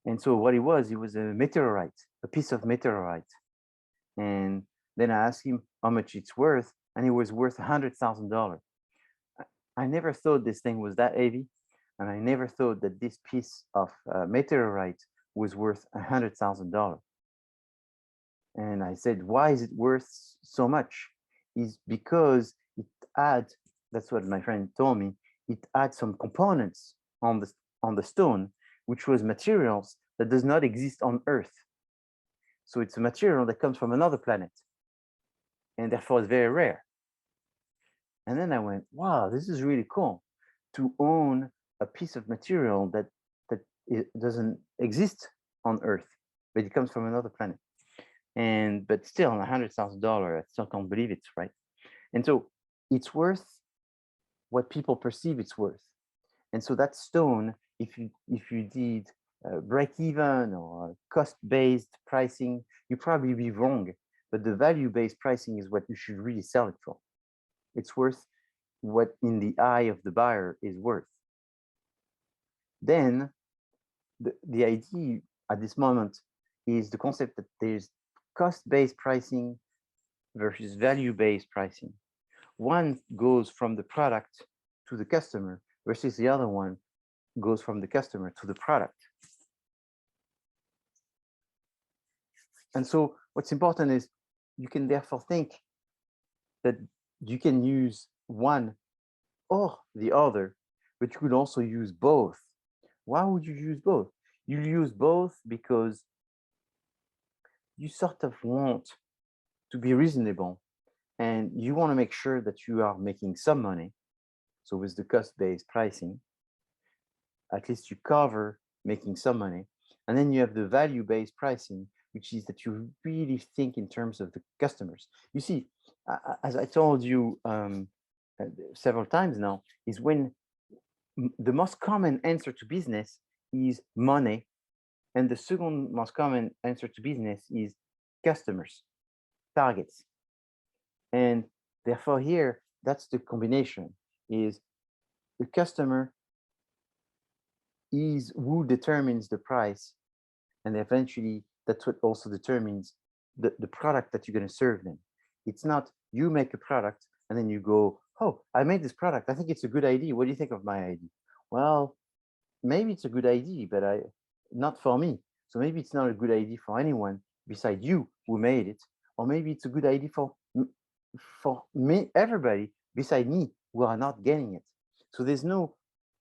And so what it was a meteorite, a piece of meteorite. And then I asked him how much it's worth, and it was worth $100,000. I never thought this thing was that heavy, and I never thought that this piece of meteorite was worth $100,000. And I said, why is it worth so much? Is because it adds, that's what my friend told me, it adds some components on the stone, which was materials that does not exist on Earth. So it's a material that comes from another planet, and therefore it's very rare. And then I went, wow, this is really cool to own a piece of material that it doesn't exist on Earth, but it comes from another planet. But still, $100,000, I still can't believe it's right. And so it's worth what people perceive it's worth. And so that stone, if you did break-even or cost-based pricing, you'd probably be wrong. But the value-based pricing is what you should really sell it for. It's worth what in the eye of the buyer is worth. Then the idea at this moment is the concept that there's cost-based pricing versus value-based pricing. One goes from the product to the customer versus the other one goes from the customer to the product. And so what's important is you can therefore think that you can use one or the other, but you could also use both. Why would you use both? You use both because you sort of want to be reasonable and you want to make sure that you are making some money. So with the cost-based pricing, at least you cover making some money. And then you have the value-based pricing, which is that you really think in terms of the customers. You see, as I told you several times now, is when the most common answer to business is money. And the second most common answer to business is customers, targets. And therefore here, that's the combination, is the customer is who determines the price. And eventually that's what also determines the product that you're going to serve them. It's not you make a product and then you go, oh, I made this product. I think it's a good idea. What do you think of my idea? Well, maybe it's a good idea, but not for me. So maybe it's not a good idea for anyone beside you who made it. Or maybe it's a good idea for me, everybody beside me who are not getting it. So there's no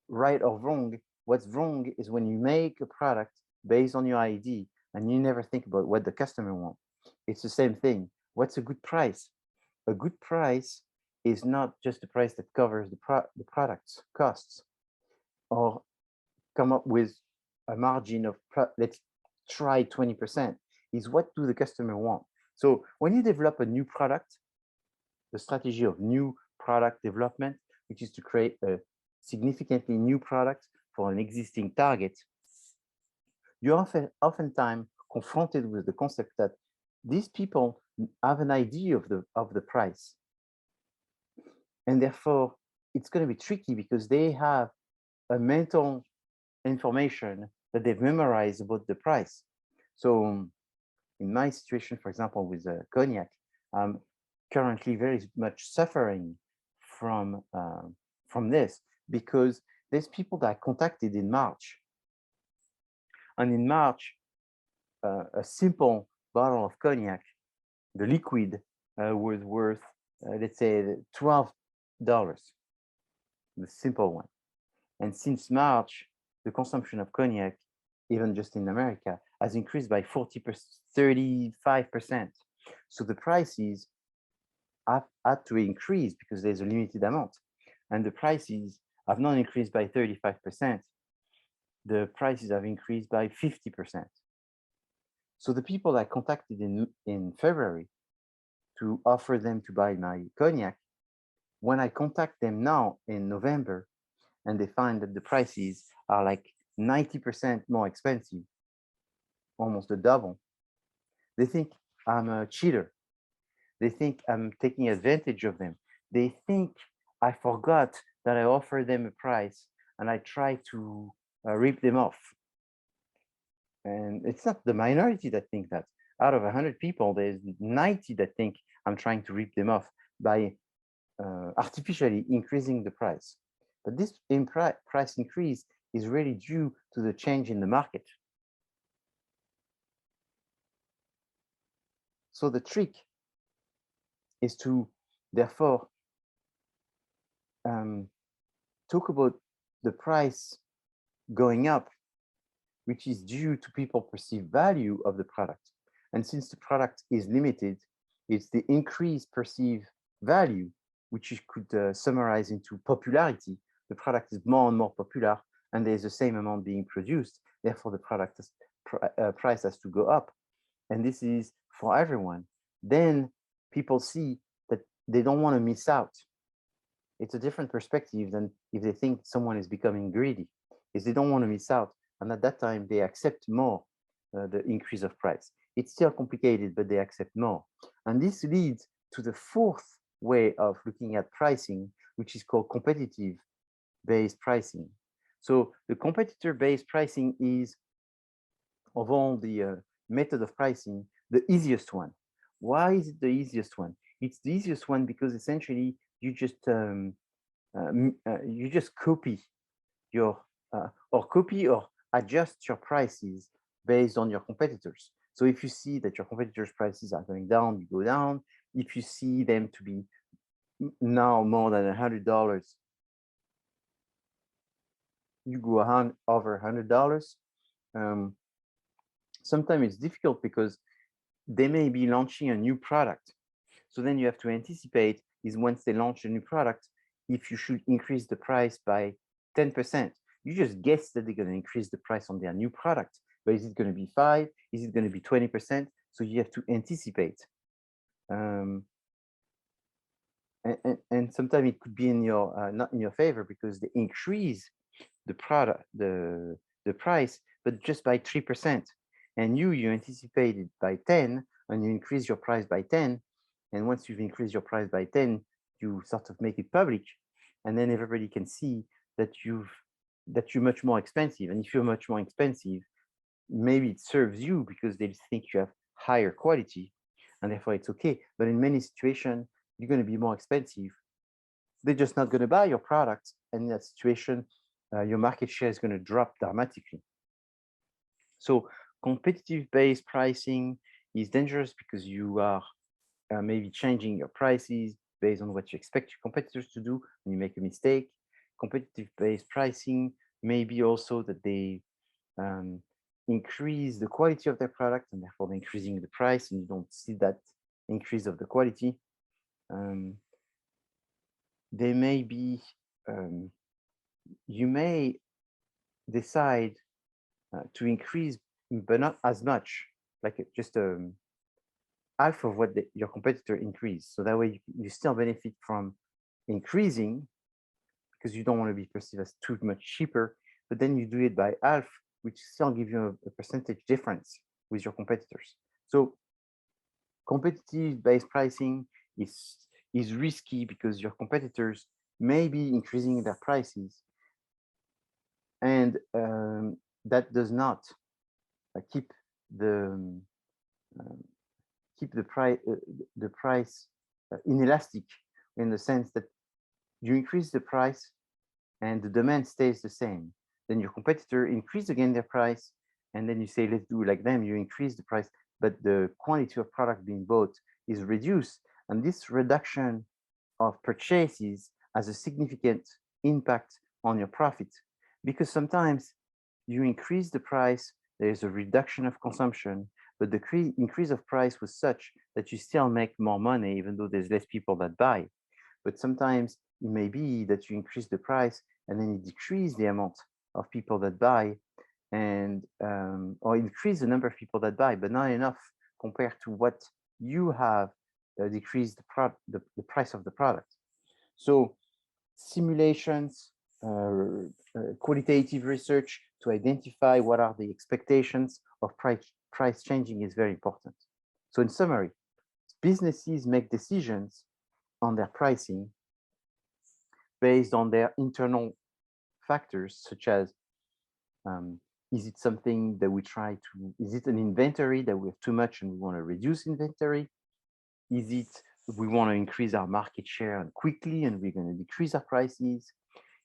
right or wrong. What's wrong is when you make a product based on your idea and you never think about what the customer wants. It's the same thing. What's a good price? A good price is not just the price that covers the product's costs, or come up with a margin of, let's try 20%, is what do the customer want? So when you develop a new product, the strategy of new product development, which is to create a significantly new product for an existing target, you're oftentimes confronted with the concept that these people have an idea of the price. And therefore, it's going to be tricky because they have a mental information that they've memorized about the price. So in my situation, for example, with cognac, I'm currently very much suffering from this, because there's people that I contacted in March. And in March, a simple bottle of cognac, the liquid, was worth, let's say, $12, the simple one. And since March, the consumption of cognac, even just in America, has increased by 35%. So the prices have had to increase because there's a limited amount. And the prices have not increased by 35%. The prices have increased by 50%. So the people I contacted in February to offer them to buy my cognac, when I contact them now in November, and they find that the prices are like 90% more expensive, almost the double, they think I'm a cheater. They think I'm taking advantage of them. They think I forgot that I offered them a price and I try to rip them off. And it's not the minority that think that. Out of 100 people, there's 90 that think I'm trying to rip them off by artificially increasing the price. But this price increase is really due to the change in the market. So the trick is to, therefore, talk about the price going up, which is due to people perceived value of the product. And since the product is limited, it's the increased perceived value, which you could summarize into popularity. The product is more and more popular, and there's the same amount being produced. Therefore, the product price has to go up. And this is for everyone. Then people see that they don't want to miss out. It's a different perspective than if they think someone is becoming greedy, is they don't want to miss out. And at that time, they accept more the increase of price. It's still complicated, but they accept more. And this leads to the fourth way of looking at pricing, which is called competitive-based pricing. So the competitor-based pricing is, of all the method of pricing, the easiest one. Why is it the easiest one? It's the easiest one because essentially you just copy your or adjust your prices based on your competitors. So if you see that your competitors' prices are going down, you go down. If you see them to be now more than $100, you go over $100. Sometimes it's difficult because they may be launching a new product. So then you have to anticipate is once they launch a new product, if you should increase the price by 10%. You just guess that they're going to increase the price on their new product, but is it going to be 5? Is it going to be 20%? So you have to anticipate. And sometimes it could be in your not in your favor because they increase the product, the price, but just by 3%. And you anticipated by 10, and you increase your price by 10. And once you've increased your price by 10, you sort of make it public, and then everybody can see that you're much more expensive. And if you're much more expensive, maybe it serves you because they think you have higher quality, and therefore it's okay. But in many situations, you're going to be more expensive. They're just not going to buy your product, and in that situation, your market share is going to drop dramatically. So competitive-based pricing is dangerous because you are maybe changing your prices based on what you expect your competitors to do, and you make a mistake. Competitive-based pricing may be also that they increase the quality of their product, and therefore they're increasing the price, and you don't see that increase of the quality. There may be, you may decide to increase, but not as much, like just half of what your competitor increased. So that way you still benefit from increasing because you don't want to be perceived as too much cheaper, but then you do it by half, which still give you a percentage difference with your competitors. So competitive based pricing is risky because your competitors may be increasing their prices, and that does not keep the price inelastic, in the sense that you increase the price and the demand stays the same. Then your competitor increase again their price, and then you say, let's do like them. You increase the price, but the quantity of product being bought is reduced. And this reduction of purchases has a significant impact on your profit, because sometimes you increase the price, there's a reduction of consumption, but the increase of price was such that you still make more money, even though there's less people that buy. But sometimes it may be that you increase the price and then you decrease the amount of people that buy, and or increase the number of people that buy, but not enough compared to what you have decreased the price of the product. So simulations, qualitative research to identify what are the expectations of price changing is very important. So in summary, businesses make decisions on their pricing based on their internal factors, such as is it something that we try to, is it an inventory that we have too much and we want to reduce inventory? Is it we want to increase our market share and quickly and we're going to decrease our prices?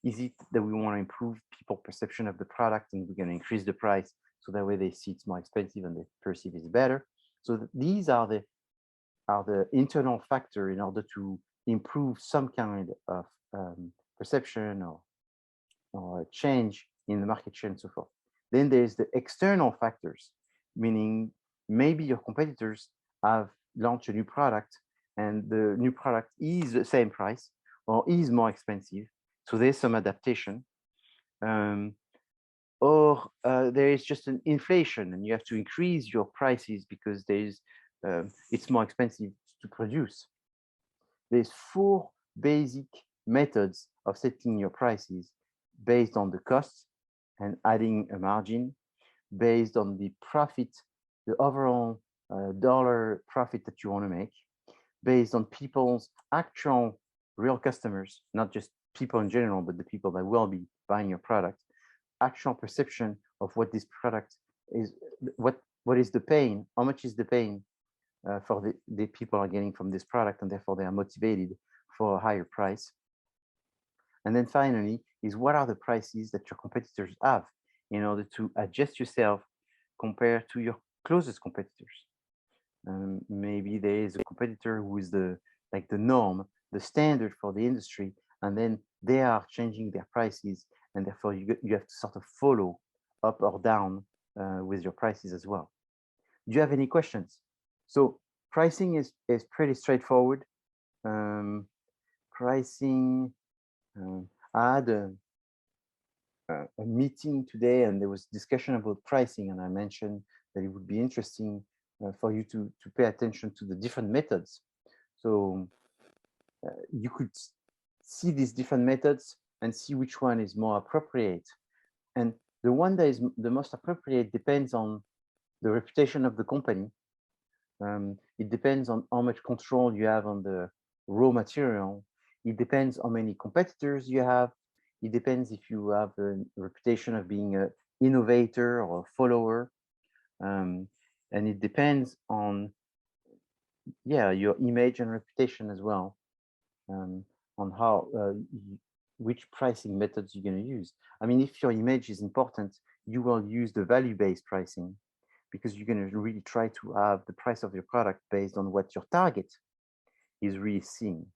Is it that we want to improve people's perception of the product and we're going to increase the price so that way they see it's more expensive and they perceive it's better? So these are the internal factor in order to improve some kind of perception or change in the market share and so forth. Then there's the external factors, meaning maybe your competitors have launched a new product and the new product is the same price or is more expensive. So there's some adaptation. Or there is just an inflation and you have to increase your prices because there's it's more expensive to produce. There's 4 basic methods of setting your prices based on the costs and adding a margin, based on the profit, the overall dollar profit that you want to make, based on people's actual real customers, not just people in general, but the people that will be buying your product, actual perception of what this product is, what is the pain, how much is the pain for the people are getting from this product, and therefore they are motivated for a higher price. And then finally is what are the prices that your competitors have in order to adjust yourself compared to your closest competitors. Maybe there is a competitor who is the norm, the standard for the industry, and then they are changing their prices, and therefore you have to sort of follow up or down with your prices as well. Do you have any questions? So pricing is pretty straightforward. Pricing, I had a meeting today and there was discussion about pricing, and I mentioned that it would be interesting for you to pay attention to the different methods. So you could see these different methods and see which one is more appropriate. And the one that is the most appropriate depends on the reputation of the company. It depends on how much control you have on the raw material. It depends how many competitors you have. It depends if you have a reputation of being an innovator or a follower. And it depends on, your image and reputation as well, on how, which pricing methods you're going to use. I mean, if your image is important, you will use the value-based pricing, because you're going to really try to have the price of your product based on what your target is really seeing.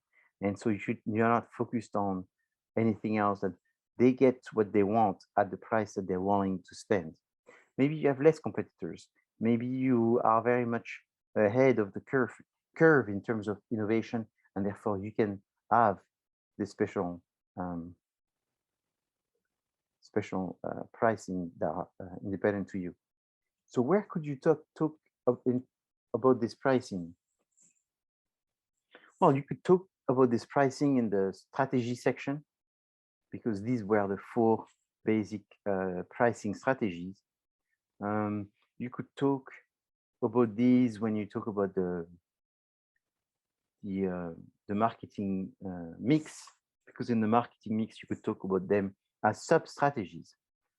And so you're not focused on anything else, that they get what they want at the price that they're willing to spend. Maybe you have less competitors. Maybe you are very much ahead of the curve in terms of innovation, and therefore you can have this special pricing that are independent to you. So where could you talk about this pricing? Well, you could talk about this pricing in the strategy section, because these were the 4 basic pricing strategies. You could talk about these when you talk about the marketing mix, because in the marketing mix you could talk about them as sub-strategies.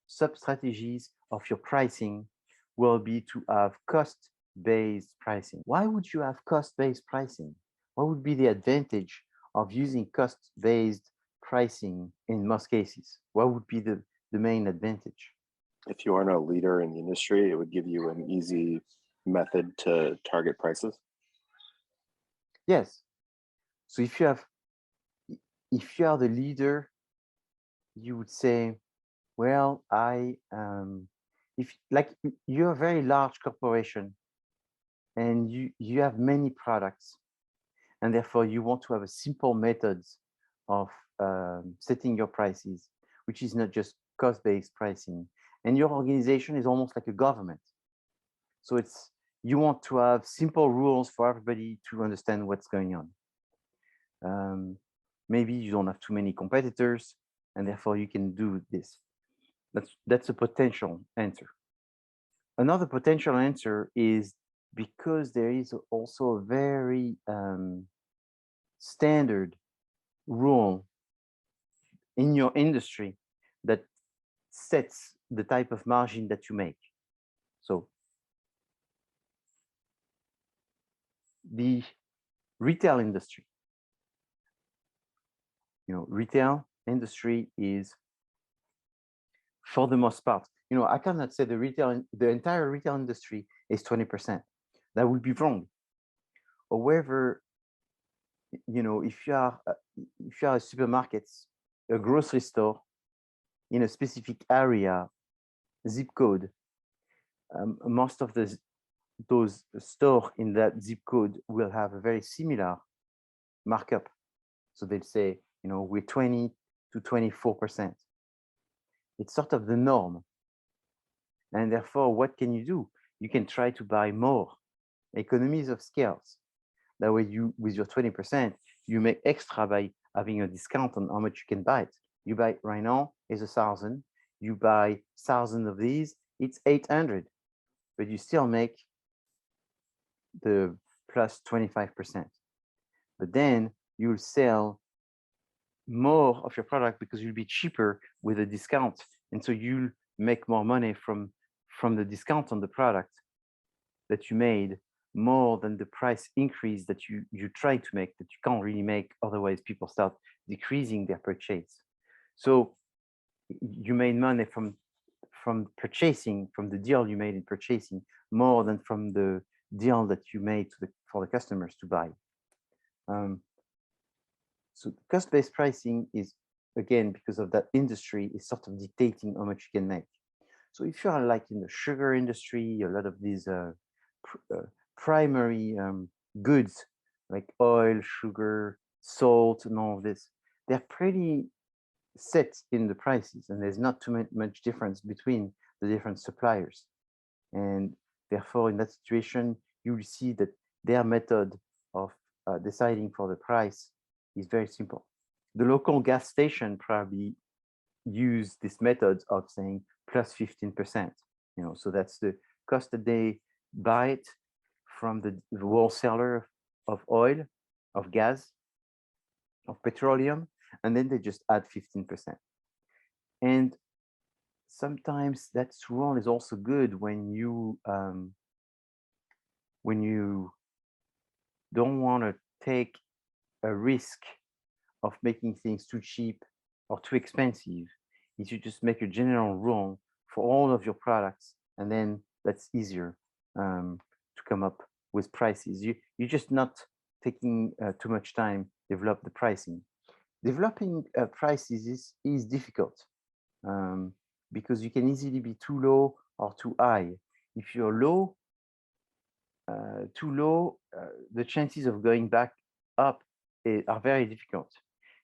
Sub-strategies of your pricing will be to have cost-based pricing. Why would you have cost-based pricing? What would be the advantage of using cost-based pricing in most cases? What would be the main advantage? If you aren't a leader in the industry, it would give you an easy method to target prices. Yes. So if you are the leader, you would say, well, if like you're a very large corporation and you have many products, and therefore you want to have a simple methods of setting your prices, which is not just cost-based pricing. And your organization is almost like a government. So you want to have simple rules for everybody to understand what's going on. Maybe you don't have too many competitors, and therefore you can do this. That's a potential answer. Another potential answer is because there is also a very standard rule in your industry that sets the type of margin that you make. So the retail industry, retail industry is, for the most part, I cannot say the entire retail industry is 20%. That would be wrong. However, if you are a supermarket, a grocery store in a specific area, zip code, most of those stores in that zip code will have a very similar markup. So they'll say, we're 20 to 24%. It's sort of the norm. And therefore, what can you do? You can try to buy more, economies of scales. That way, with your 20%, you make extra by having a discount on how much you can buy it. You buy it right now is 1,000. You buy 1,000 of these, it's 800. But you still make the plus 25%. But then you'll sell more of your product because you'll be cheaper with a discount. And so you'll make more money from the discount on the product that you made, more than the price increase that you try to make, that you can't really make. Otherwise, people start decreasing their purchase. So you made money from purchasing, from the deal you made in purchasing, more than from the deal that you made for the customers to buy. So cost-based pricing is, again, because of that industry, is sort of dictating how much you can make. So if you are like in the sugar industry, a lot of these primary goods like oil, sugar, salt, and all of this, they're pretty set in the prices, and there's not too much difference between the different suppliers. And therefore, in that situation, you will see that their method of deciding for the price is very simple. The local gas station probably use this method of saying plus 15%. So that's the cost that they buy it from the wholesaler of oil, of gas, of petroleum, and then they just add 15%. And sometimes that rule is also good when you don't want to take a risk of making things too cheap or too expensive. Is you just make a general rule for all of your products, and then that's easier to come up with prices. You're just not taking too much time develop the pricing. Developing prices is difficult because you can easily be too low or too high. If you're too low, the chances of going back up are very difficult.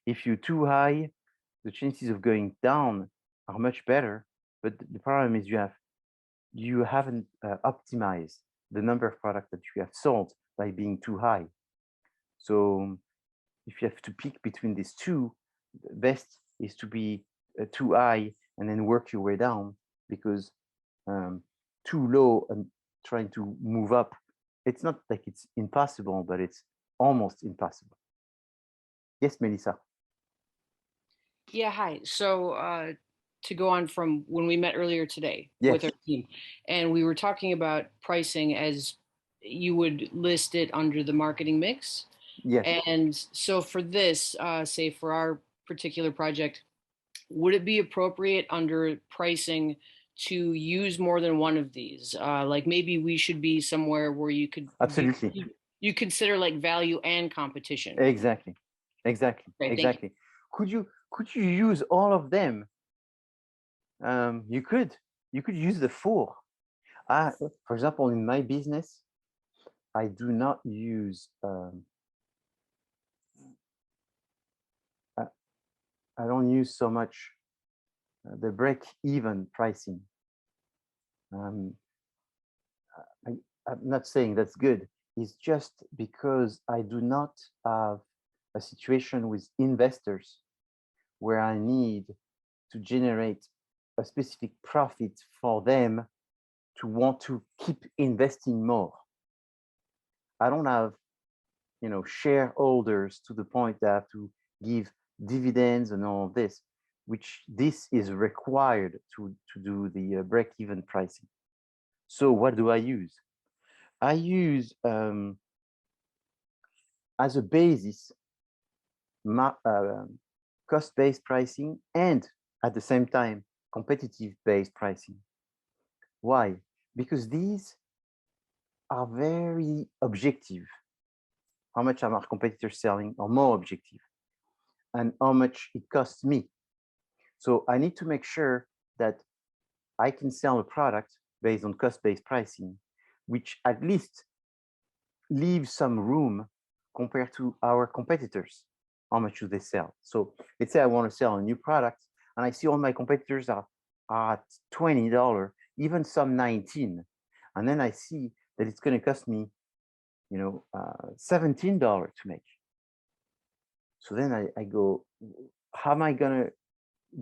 If you're too high, the chances of going down are much better. But the problem is you haven't optimized the number of products that you have sold by being too high. So if you have to pick between these two, the best is to be too high and then work your way down, because too low and trying to move up, it's not like it's impossible, but it's almost impossible. Yes, Melissa. Yeah, hi. So to go on from when we met earlier today with Yes. our team, and we were talking about pricing as you would list it under the marketing mix. Yes. And so for this, say for our particular project, would it be appropriate under pricing to use more than one of these? Like maybe we should be somewhere where you could Absolutely. you consider like value and competition. Exactly. Exactly. Right, thank you. Exactly. Could you use all of them? You could use the 4. For example, in my business, I do not use I don't use so much the break-even pricing. I'm not saying that's good. It's just because I do not have a situation with investors where I need to generate a specific profit for them to want to keep investing more. I don't have, shareholders to the point that I have to give dividends and all of this, which this is required to do the break-even pricing. So what do I use? I use as a basis cost-based pricing and at the same time competitive-based pricing. Why? Because these are very objective. How much are our competitors selling are more objective, and how much it costs me. So I need to make sure that I can sell a product based on cost-based pricing, which at least leaves some room compared to our competitors. How much do they sell? So let's say I want to sell a new product and I see all my competitors are at $20, even some 19. And then I see that it's going to cost me, $17 to make. So then I go, how am I going to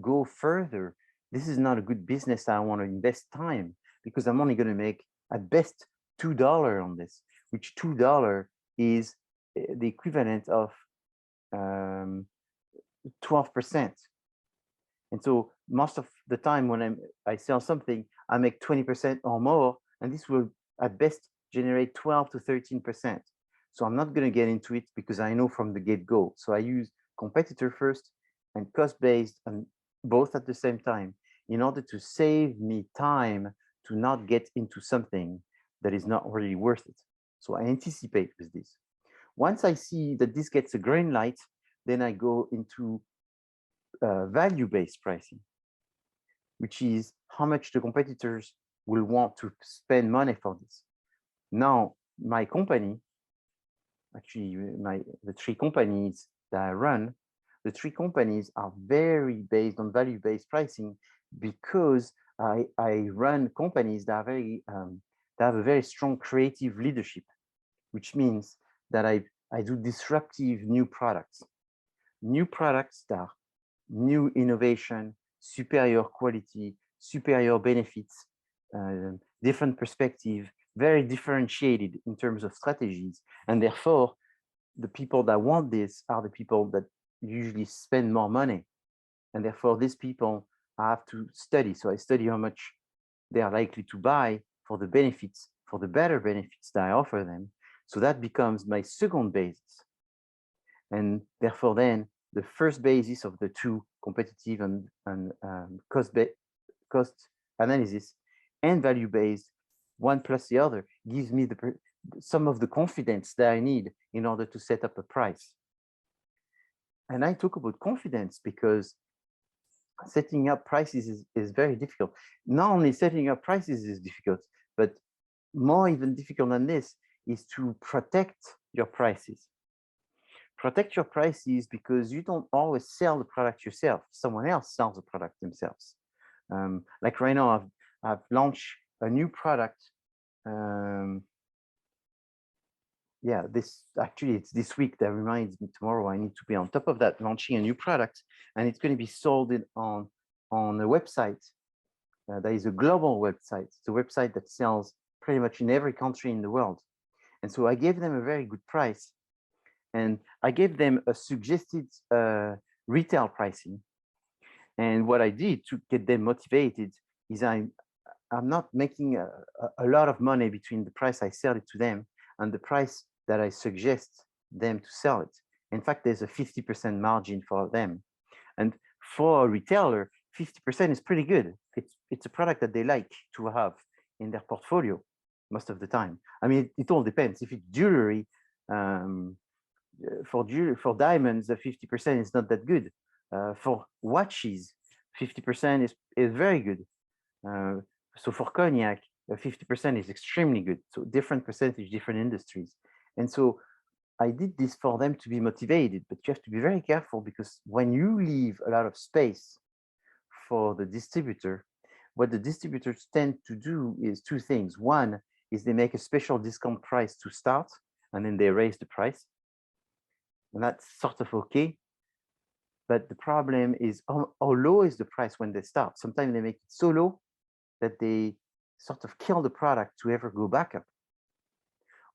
go further? This is not a good business. I want to invest time because I'm only going to make at best $2 on this, which $2 is the equivalent of 12%. And so most of the time when I sell something, I make 20% or more, and this will at best generate 12 to 13%. So I'm not going to get into it because I know from the get-go. So I use competitor first and cost-based, and both at the same time, in order to save me time to not get into something that is not really worth it. So I anticipate with this. Once I see that this gets a green light, then I go into value-based pricing, which is how much the competitors will want to spend money for this. Now, my company, actually the 3 companies that I run, the 3 companies are very based on value-based pricing because I run companies that are very that have a very strong creative leadership, which means that I do disruptive new products that are new innovation, superior quality, superior benefits, different perspective, very differentiated in terms of strategies. And therefore, the people that want this are the people that usually spend more money. And therefore, these people I have to study. So I study how much they are likely to buy for the benefits, for the better benefits that I offer them. So that becomes my second basis. And therefore, then the first basis of the 2 competitive and cost analysis and value-based, one plus the other, gives me some of the confidence that I need in order to set up a price. And I talk about confidence because setting up prices is very difficult. Not only setting up prices is difficult, but more even difficult than this is to protect your prices. protect your prices because you don't always sell the product yourself. Someone else sells the product themselves. Like right now, I've launched a new product. Yeah, it's this week. That reminds me, tomorrow I need to be on top of that, launching a new product, and it's going to be sold on a website. That is a global website. It's a website that sells pretty much in every country in the world. And so I gave them a very good price, and I gave them a suggested retail pricing. And what I did to get them motivated is I'm not making a lot of money between the price I sell it to them and the price that I suggest them to sell it. In fact, there's a 50% margin for them. And for a retailer, 50% is pretty good. It's a product that they like to have in their portfolio most of the time. I mean, it all depends. If it's jewelry, for diamonds, the 50% is not that good. For watches, 50% is very good. So for cognac, 50% is extremely good. So different percentage, different industries. And so I did this for them to be motivated, but you have to be very careful because when you leave a lot of space for the distributor, what the distributors tend to do is two things. One is they make a special discount price to start, and then they raise the price. And that's sort of okay. But the problem is how low is the price when they start? Sometimes they make it so low that they sort of kill the product to ever go back up.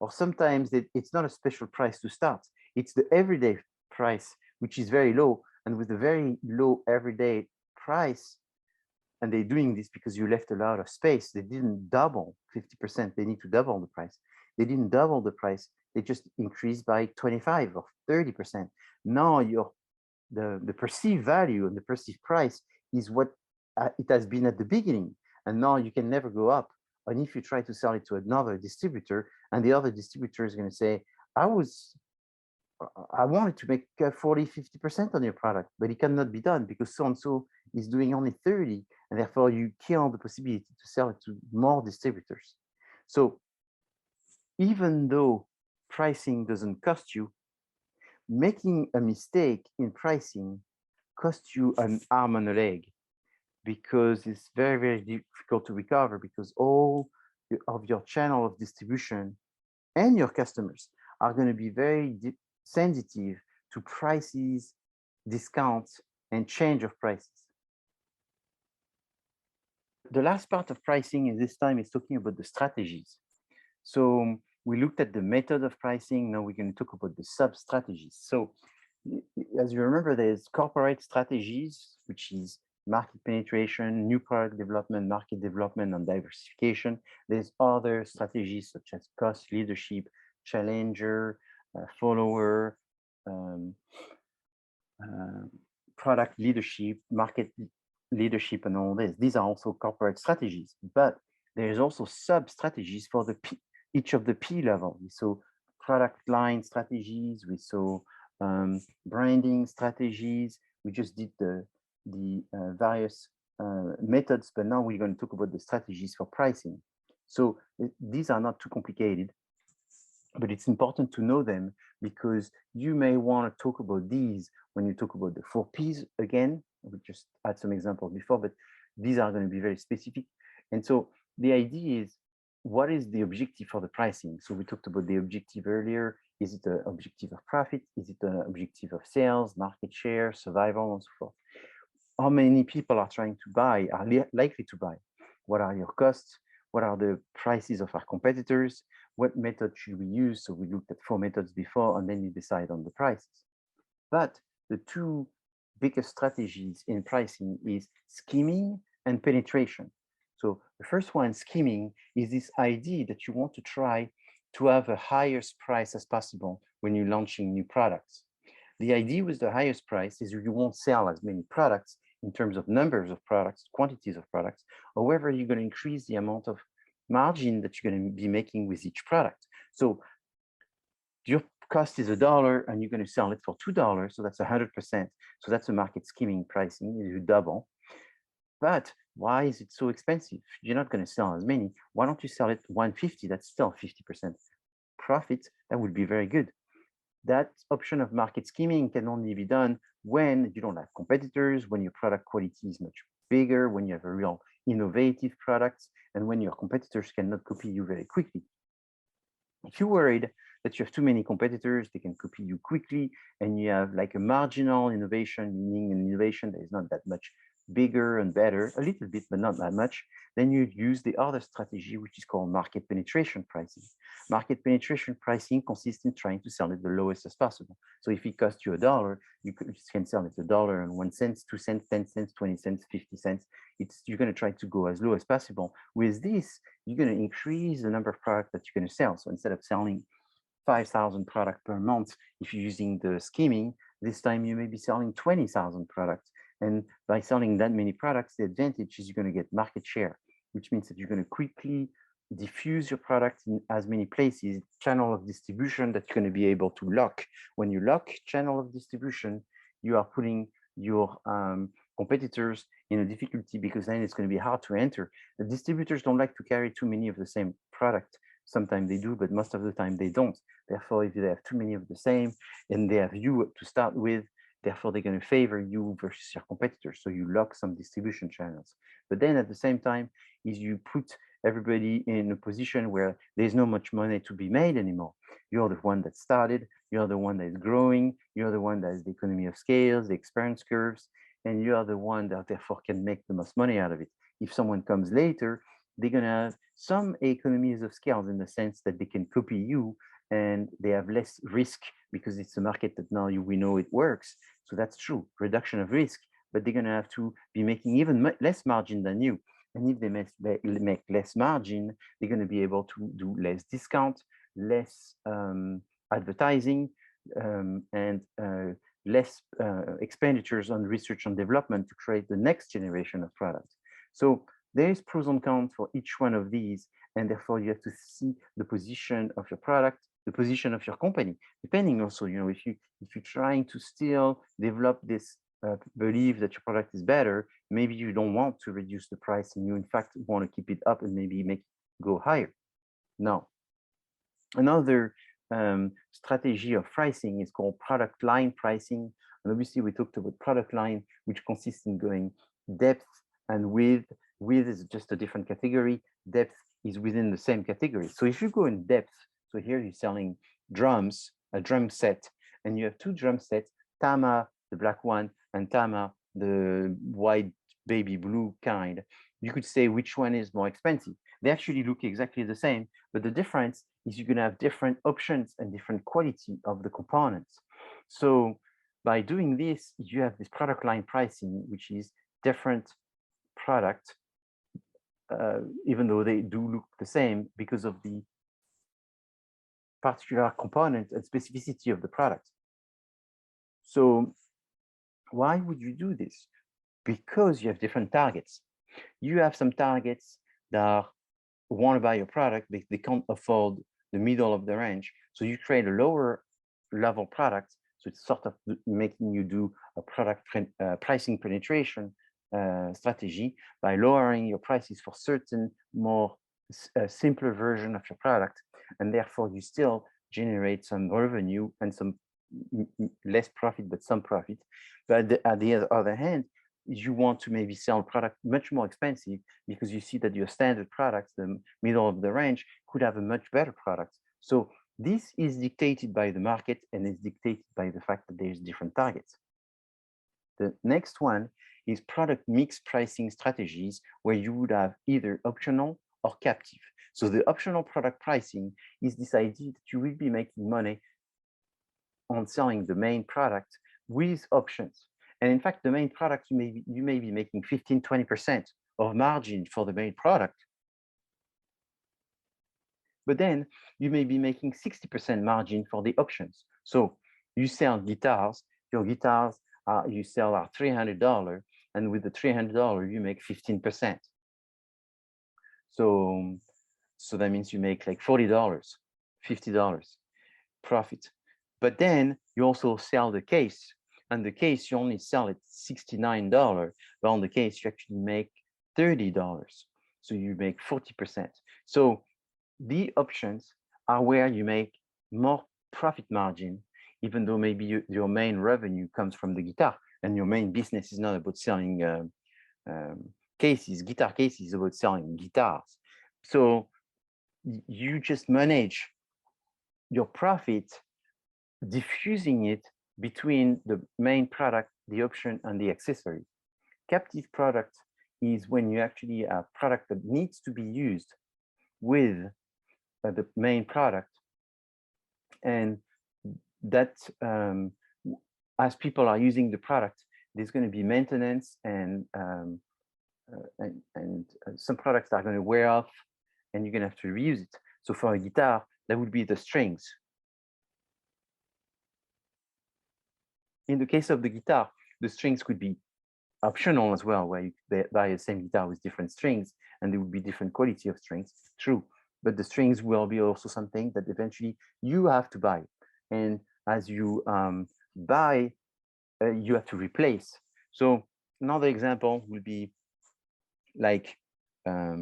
Or sometimes it's not a special price to start. It's the everyday price, which is very low. And with the very low everyday price, and they're doing this because you left a lot of space, they didn't double 50%. They need to double the price. They didn't double the price. They just increased by 25 or 30%. Now the perceived value and the perceived price is what it has been at the beginning. And now you can never go up. And if you try to sell it to another distributor, and the other distributor is going to say, I wanted to make 40, 50% on your product, but it cannot be done because so-and-so is doing only 30, and therefore you kill the possibility to sell it to more distributors. So even though pricing doesn't cost you, making a mistake in pricing costs you an arm and a leg, because it's very, very difficult to recover because all of your channel of distribution and your customers are going to be very sensitive to prices, discounts, and change of prices. The last part of pricing in this time is talking about the strategies. So we looked at the method of pricing. Now we're going to talk about the sub-strategies. So as you remember, there's corporate strategies, which is market penetration, new product development, market development, and diversification. There's other strategies such as cost leadership, challenger, follower, product leadership, market leadership, and all this. These are also corporate strategies, but there's also sub-strategies for each of the P level. We saw product line strategies, we saw branding strategies. We just did the various methods, but now we're going to talk about the strategies for pricing. So these are not too complicated, but it's important to know them because you may want to talk about these when you talk about the 4 Ps again. We just had some examples before, but these are going to be very specific. And so the idea is, what is the objective for the pricing? So we talked about the objective earlier. Is it an objective of profit? Is it an objective of sales, market share, survival, and so forth? How many people are trying to buy, are likely to buy? What are your costs? What are the prices of our competitors? What method should we use? So we looked at 4 methods before, and then you decide on the prices. But the 2 biggest strategies in pricing is skimming and penetration. So the first one, skimming, is this idea that you want to try to have a highest price as possible when you're launching new products. The idea with the highest price is you won't sell as many products in terms of numbers of products, quantities of products. However, you're going to increase the amount of margin that you're going to be making with each product. So your cost is $1 and you're going to sell it for $2, so that's 100%. So that's a market skimming pricing, you double. But why is it so expensive? You're not going to sell as many. Why don't you sell it $150? That's still 50% profit. That would be very good. that option of market scheming can only be done when you don't have competitors, when your product quality is much bigger, when you have a real innovative product, and when your competitors cannot copy you very quickly. If you're worried that you have too many competitors, they can copy you quickly, and you have like a marginal innovation, meaning an innovation that is not that much bigger and better, a little bit, but not that much, then you use the other strategy, which is called market penetration pricing. Market penetration pricing consists in trying to sell it the lowest as possible. So if it costs you $1, you can sell it $1.01, 2 cents, 10 cents, 20 cents, 50 cents. You're going to try to go as low as possible. With this, you're going to increase the number of products that you're going to sell. So instead of selling 5,000 products per month, if you're using the scheming, this time you may be selling 20,000 products. And by selling that many products, the advantage is you're going to get market share, which means that you're going to quickly diffuse your product in as many places, channel of distribution that you're going to be able to lock. When you lock channel of distribution, you are putting your competitors in a difficulty, because then it's going to be hard to enter. The distributors don't like to carry too many of the same product. Sometimes they do, but most of the time they don't. Therefore, if they have too many of the same and they have you to start with, therefore they're going to favor you versus your competitors. So you lock some distribution channels. But then at the same time, is you put everybody in a position where there's not much money to be made anymore. You're the one that started, you're the one that is growing, you're the one that has the economy of scales, the experience curves, and you are the one that therefore can make the most money out of it. If someone comes later, they're going to have some economies of scales in the sense that they can copy you and they have less risk because it's a market that now we know it works. So that's true, reduction of risk, but they're going to have to be making even less margin than you. And if they make less margin, they're going to be able to do less discount, less advertising, and less expenditures on research and development to create the next generation of products. So there is pros and cons for each one of these, and therefore you have to see the position of your product, the position of your company, depending also, if you're trying to still develop this belief that your product is better, maybe you don't want to reduce the price and you in fact want to keep it up and maybe make it go higher. Now, another strategy of pricing is called product line pricing. And obviously we talked about product line, which consists in going depth and width. Width is just a different category. Depth is within the same category. So if you go in depth, so here you're selling drums, a drum set, and you have 2 drum sets, Tama, the black one, and Tama, the white baby blue kind. You could say which one is more expensive. They actually look exactly the same, but the difference is you're going to have different options and different quality of the components. So by doing this, you have this product line pricing, which is different product, even though they do look the same because of the particular component and specificity of the product. So why would you do this? Because you have different targets. You have some targets that want to buy your product, but they can't afford the middle of the range. So you create a lower level product. So it's sort of making you do a product pricing penetration strategy by lowering your prices for certain more simpler version of your product. And therefore you still generate some revenue and some less profit, but some profit. But at the other hand, you want to maybe sell product much more expensive because you see that your standard products, the middle of the range, could have a much better product. So this is dictated by the market and is dictated by the fact that there's different targets. The next one is product mix pricing strategies, where you would have either optional or captive. So the optional product pricing is this idea that you will be making money on selling the main product with options. And in fact, the main product, you may be making 15, 20% of margin for the main product. But then you may be making 60% margin for the options. So you sell guitars, your guitars you sell are $300, and with the $300, you make 15%. So that means you make like $40, $50 profit. But then you also sell the case. And the case, you only sell it $69, but on the case, you actually make $30. So you make 40%. So the options are where you make more profit margin even though maybe your main revenue comes from the guitar and your main business is not about selling cases, guitar cases, is about selling guitars. So you just manage your profit, diffusing it between the main product, the option, and the accessory. Captive product is when you actually have a product that needs to be used with the main product, and that as people are using the product, there's going to be maintenance and some products are going to wear off, and you're going to have to reuse it. So for a guitar, that would be the strings. In the case of the guitar, the strings could be optional as well, where you could buy the same guitar with different strings, and there would be different quality of strings, true. But the strings will be also something that eventually you have to buy. And as you buy, you have to replace. So another example would be like a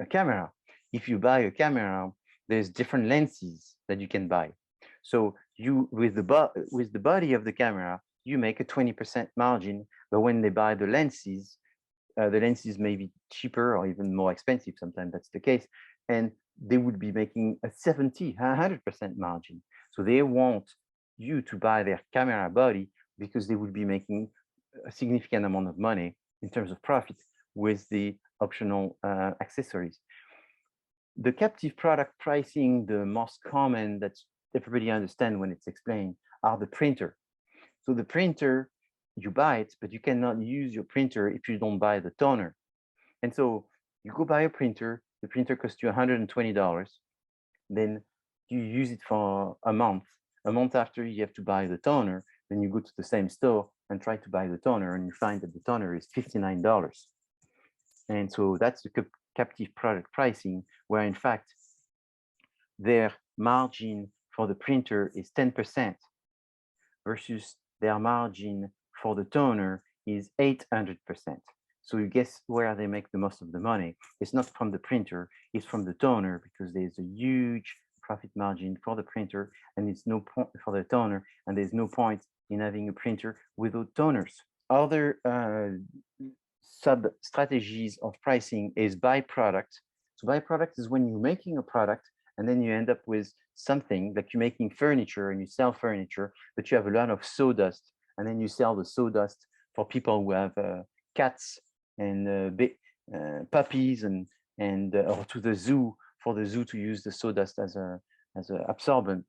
camera. If you buy a camera, there's different lenses that you can buy. So you, with the body of the camera, you make a 20% margin, but when they buy the lenses may be cheaper or even more expensive. Sometimes that's the case. And they would be making a 100% margin. So they want you to buy their camera body because they would be making a significant amount of money in terms of profit with the optional accessories. The captive product pricing, the most common that everybody understands when it's explained, are the printer. So the printer, you buy it, but you cannot use your printer if you don't buy the toner. And so you go buy a printer, the printer costs you $120. Then you use it for a month. A month after, you have to buy the toner. Then you go to the same store and try to buy the toner, and you find that the toner is $59. And so that's the captive product pricing, where in fact, their margin for the printer is 10% versus their margin for the toner is 800%. So you guess where they make the most of the money. It's not from the printer, it's from the toner, because there's a huge profit margin for the printer, and it's no point for the toner, and there's no point in having a printer without toners. Other sub strategies of pricing is by product. So by product is when you're making a product and then you end up with something like you're making furniture and you sell furniture, but you have a lot of sawdust, and then you sell the sawdust for people who have cats and puppies and or to the zoo, for the zoo to use the sawdust as a absorbent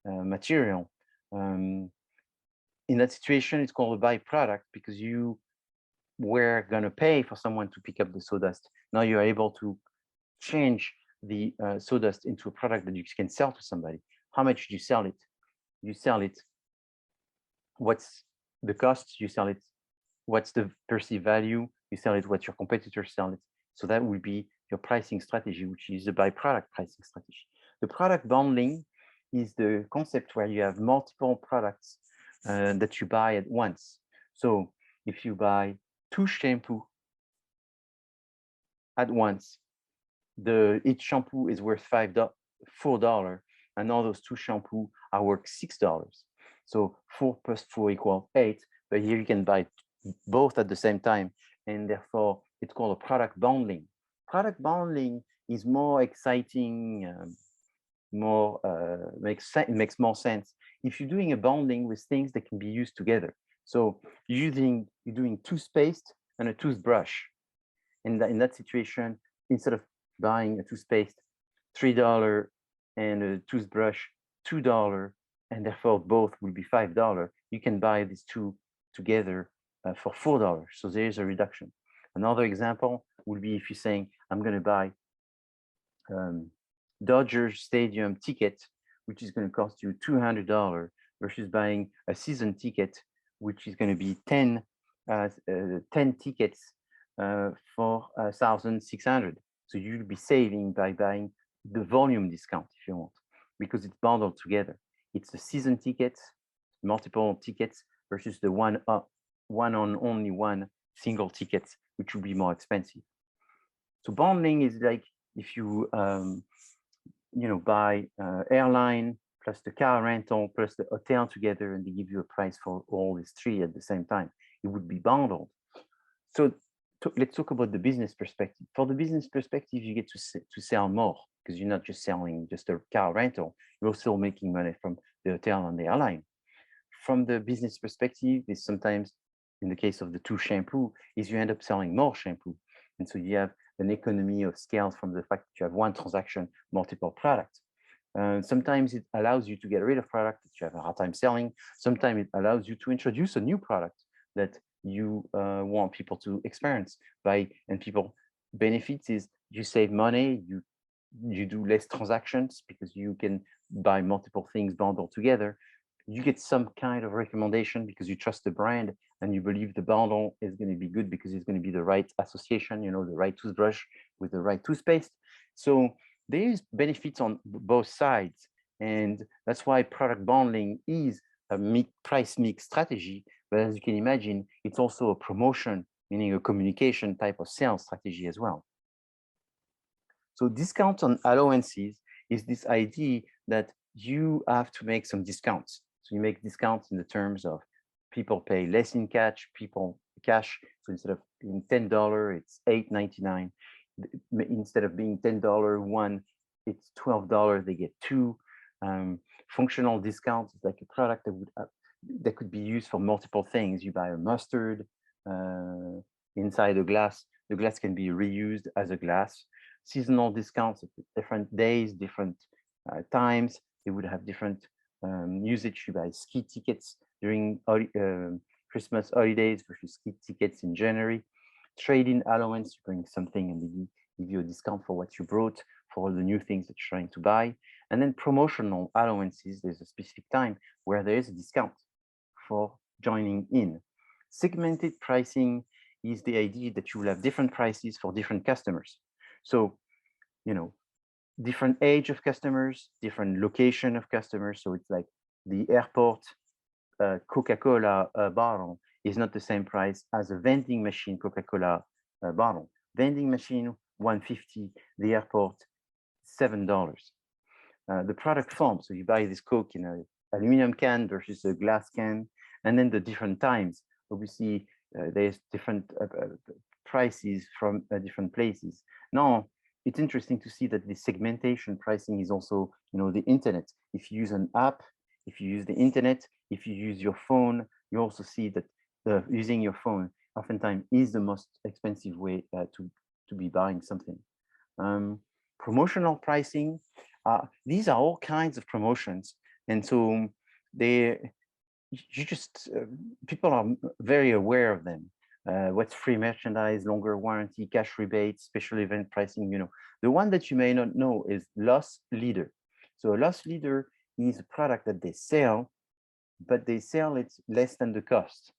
material. In that situation, it's called a byproduct because you were going to pay for someone to pick up the sawdust. Now you're able to change the sawdust into a product that you can sell to somebody. How much do you sell it? You sell it. What's the cost? You sell it. What's the perceived value? You sell it. What your competitors sell it. So that will be your pricing strategy, which is the byproduct pricing strategy. The product bundling is the concept where you have multiple products that you buy at once. So if you buy 2 shampoos at once, each shampoo is worth $4, and all those 2 shampoos are worth $6. So 4 plus 4 equals 8, but here you can buy both at the same time, and therefore it's called a product bundling. Product bundling is more exciting, makes more sense if you're doing a bundling with things that can be used together. So you're doing toothpaste and a toothbrush. In that situation, instead of buying a toothpaste $3 and a toothbrush $2, and therefore both will be $5, you can buy these two together for $4. So there's a reduction. Another example would be if you're saying, I'm going to buy Dodger Stadium ticket, which is going to cost you $200, versus buying a season ticket, which is going to be 10 tickets for $1,600. So you'll be saving by buying the volume discount if you want, because it's bundled together. It's the season tickets, multiple tickets, versus the one on only one single ticket, which will be more expensive. So bundling is like if you buy airline plus the car rental plus the hotel together, and they give you a price for all these three at the same time. It would be bundled. So let's talk about the business perspective. For the business perspective, you get to sell more because you're not just selling just a car rental. You're also making money from the hotel and the airline. From the business perspective, is sometimes, in the case of the two shampoo, is you end up selling more shampoo. And so you have an economy of scale from the fact that you have one transaction, multiple products. Sometimes it allows you to get rid of product that you have a hard time selling. Sometimes it allows you to introduce a new product that you want people to experience and people benefits is you save money, you do less transactions because you can buy multiple things bundled together. You get some kind of recommendation because you trust the brand and you believe the bundle is going to be good because it's going to be the right association, the right toothbrush with the right toothpaste. So there's benefits on both sides. And that's why product bundling is a price mix strategy. But as you can imagine, it's also a promotion, meaning a communication type of sales strategy as well. So discount on allowances is this idea that you have to make some discounts. So you make discounts in the terms of people pay less in cash, So instead of being $10, it's $8.99. Instead of being $10 one, it's $12. They get two. Functional discounts is like a product that could be used for multiple things. You buy a mustard inside a glass. The glass can be reused as a glass. Seasonal discounts at different days, different times. They would have different usage. You buy ski tickets during Christmas holidays versus ski tickets in January. Trade-in allowance, you bring something and they give you a discount for what you brought, for all the new things that you're trying to buy. And then promotional allowances, there's a specific time where there is a discount for joining in. Segmented pricing is the idea that you will have different prices for different customers. So, different age of customers, different location of customers. So it's like the airport Coca-Cola bottle is not the same price as a vending machine Coca-Cola bottle. Vending machine, $1.50, the airport, $7. The product form, so you buy this Coke in an aluminum can versus a glass can, and then the different times. Obviously, there's different prices from different places. Now, it's interesting to see that the segmentation pricing is also, the internet. If you use an app, if you use the internet, if you use your phone, you also see that using your phone oftentimes is the most expensive way to be buying something. Promotional pricing, these are all kinds of promotions. And so people are very aware of them. What's free merchandise, longer warranty, cash rebates, special event pricing, The one that you may not know is loss leader. So a loss leader is a product that they sell, but they sell it less than the cost.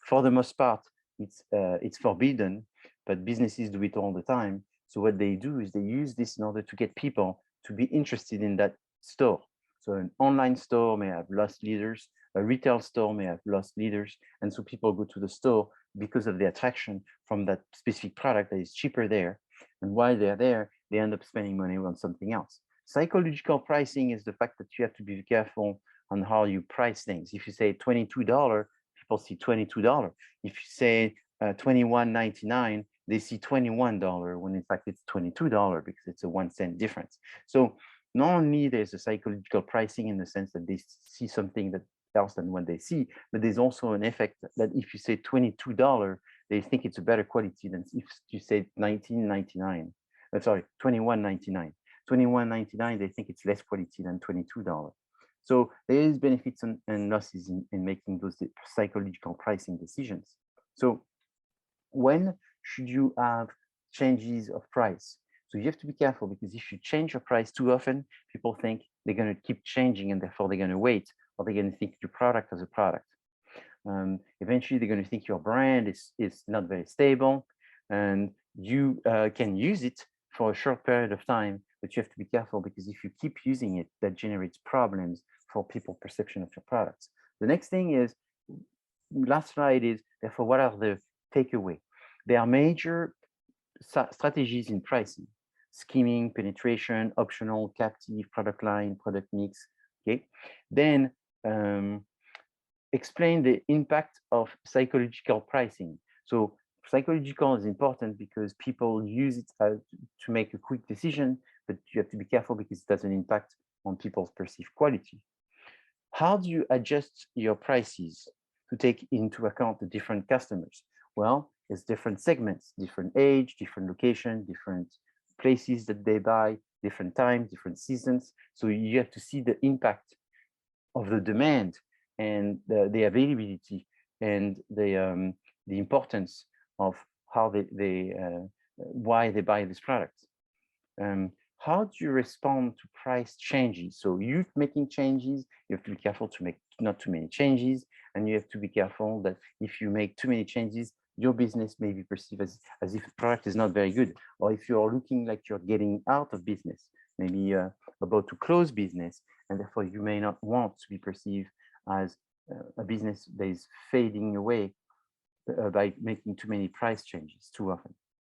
For the most part, it's forbidden, but businesses do it all the time. So what they do is they use this in order to get people to be interested in that store. So an online store may have loss leaders, a retail store may have loss leaders, and so people go to the store because of the attraction from that specific product that is cheaper there. And while they're there, they end up spending money on something else. Psychological pricing is the fact that you have to be careful on how you price things. If you say $22, people see $22. If you say $21.99, they see $21 when in fact it's $22 because it's a 1 cent difference. So not only there's a psychological pricing in the sense that they see something that else than what they see, but there's also an effect that if you say $22, they think it's a better quality than if you say $19.99. Sorry, $21.99. $21.99, they think it's less quality than $22. So there is benefits and losses in making those psychological pricing decisions. So when should you have changes of price? So you have to be careful because if you change your price too often, people think they're going to keep changing and therefore they're going to wait, or they're going to think your product as a product. Eventually, they're going to think your brand is not very stable, and you can use it for a short period of time, but you have to be careful because if you keep using it, that generates problems for people's perception of your products. The next thing is, last slide is, therefore, what are the takeaway? There are major strategies in pricing. skimming, penetration, optional, captive, product line, product mix. Okay, then explain the impact of psychological pricing. So psychological is important because people use it to make a quick decision, but you have to be careful because it doesn't impact on people's perceived quality. How do you adjust your prices to take into account the different customers? Well, there's different segments, different age, different location, different places that they buy, different times, different seasons. So you have to see the impact of the demand and the availability and the importance of how why they buy this product. How do you respond to price changes? So you're making changes, you have to be careful to make not too many changes, and you have to be careful that if you make too many changes, your business may be perceived as if the product is not very good, or if you're looking like you're getting out of business, maybe about to close business, and therefore you may not want to be perceived as a business that is fading away by making too many price changes too often.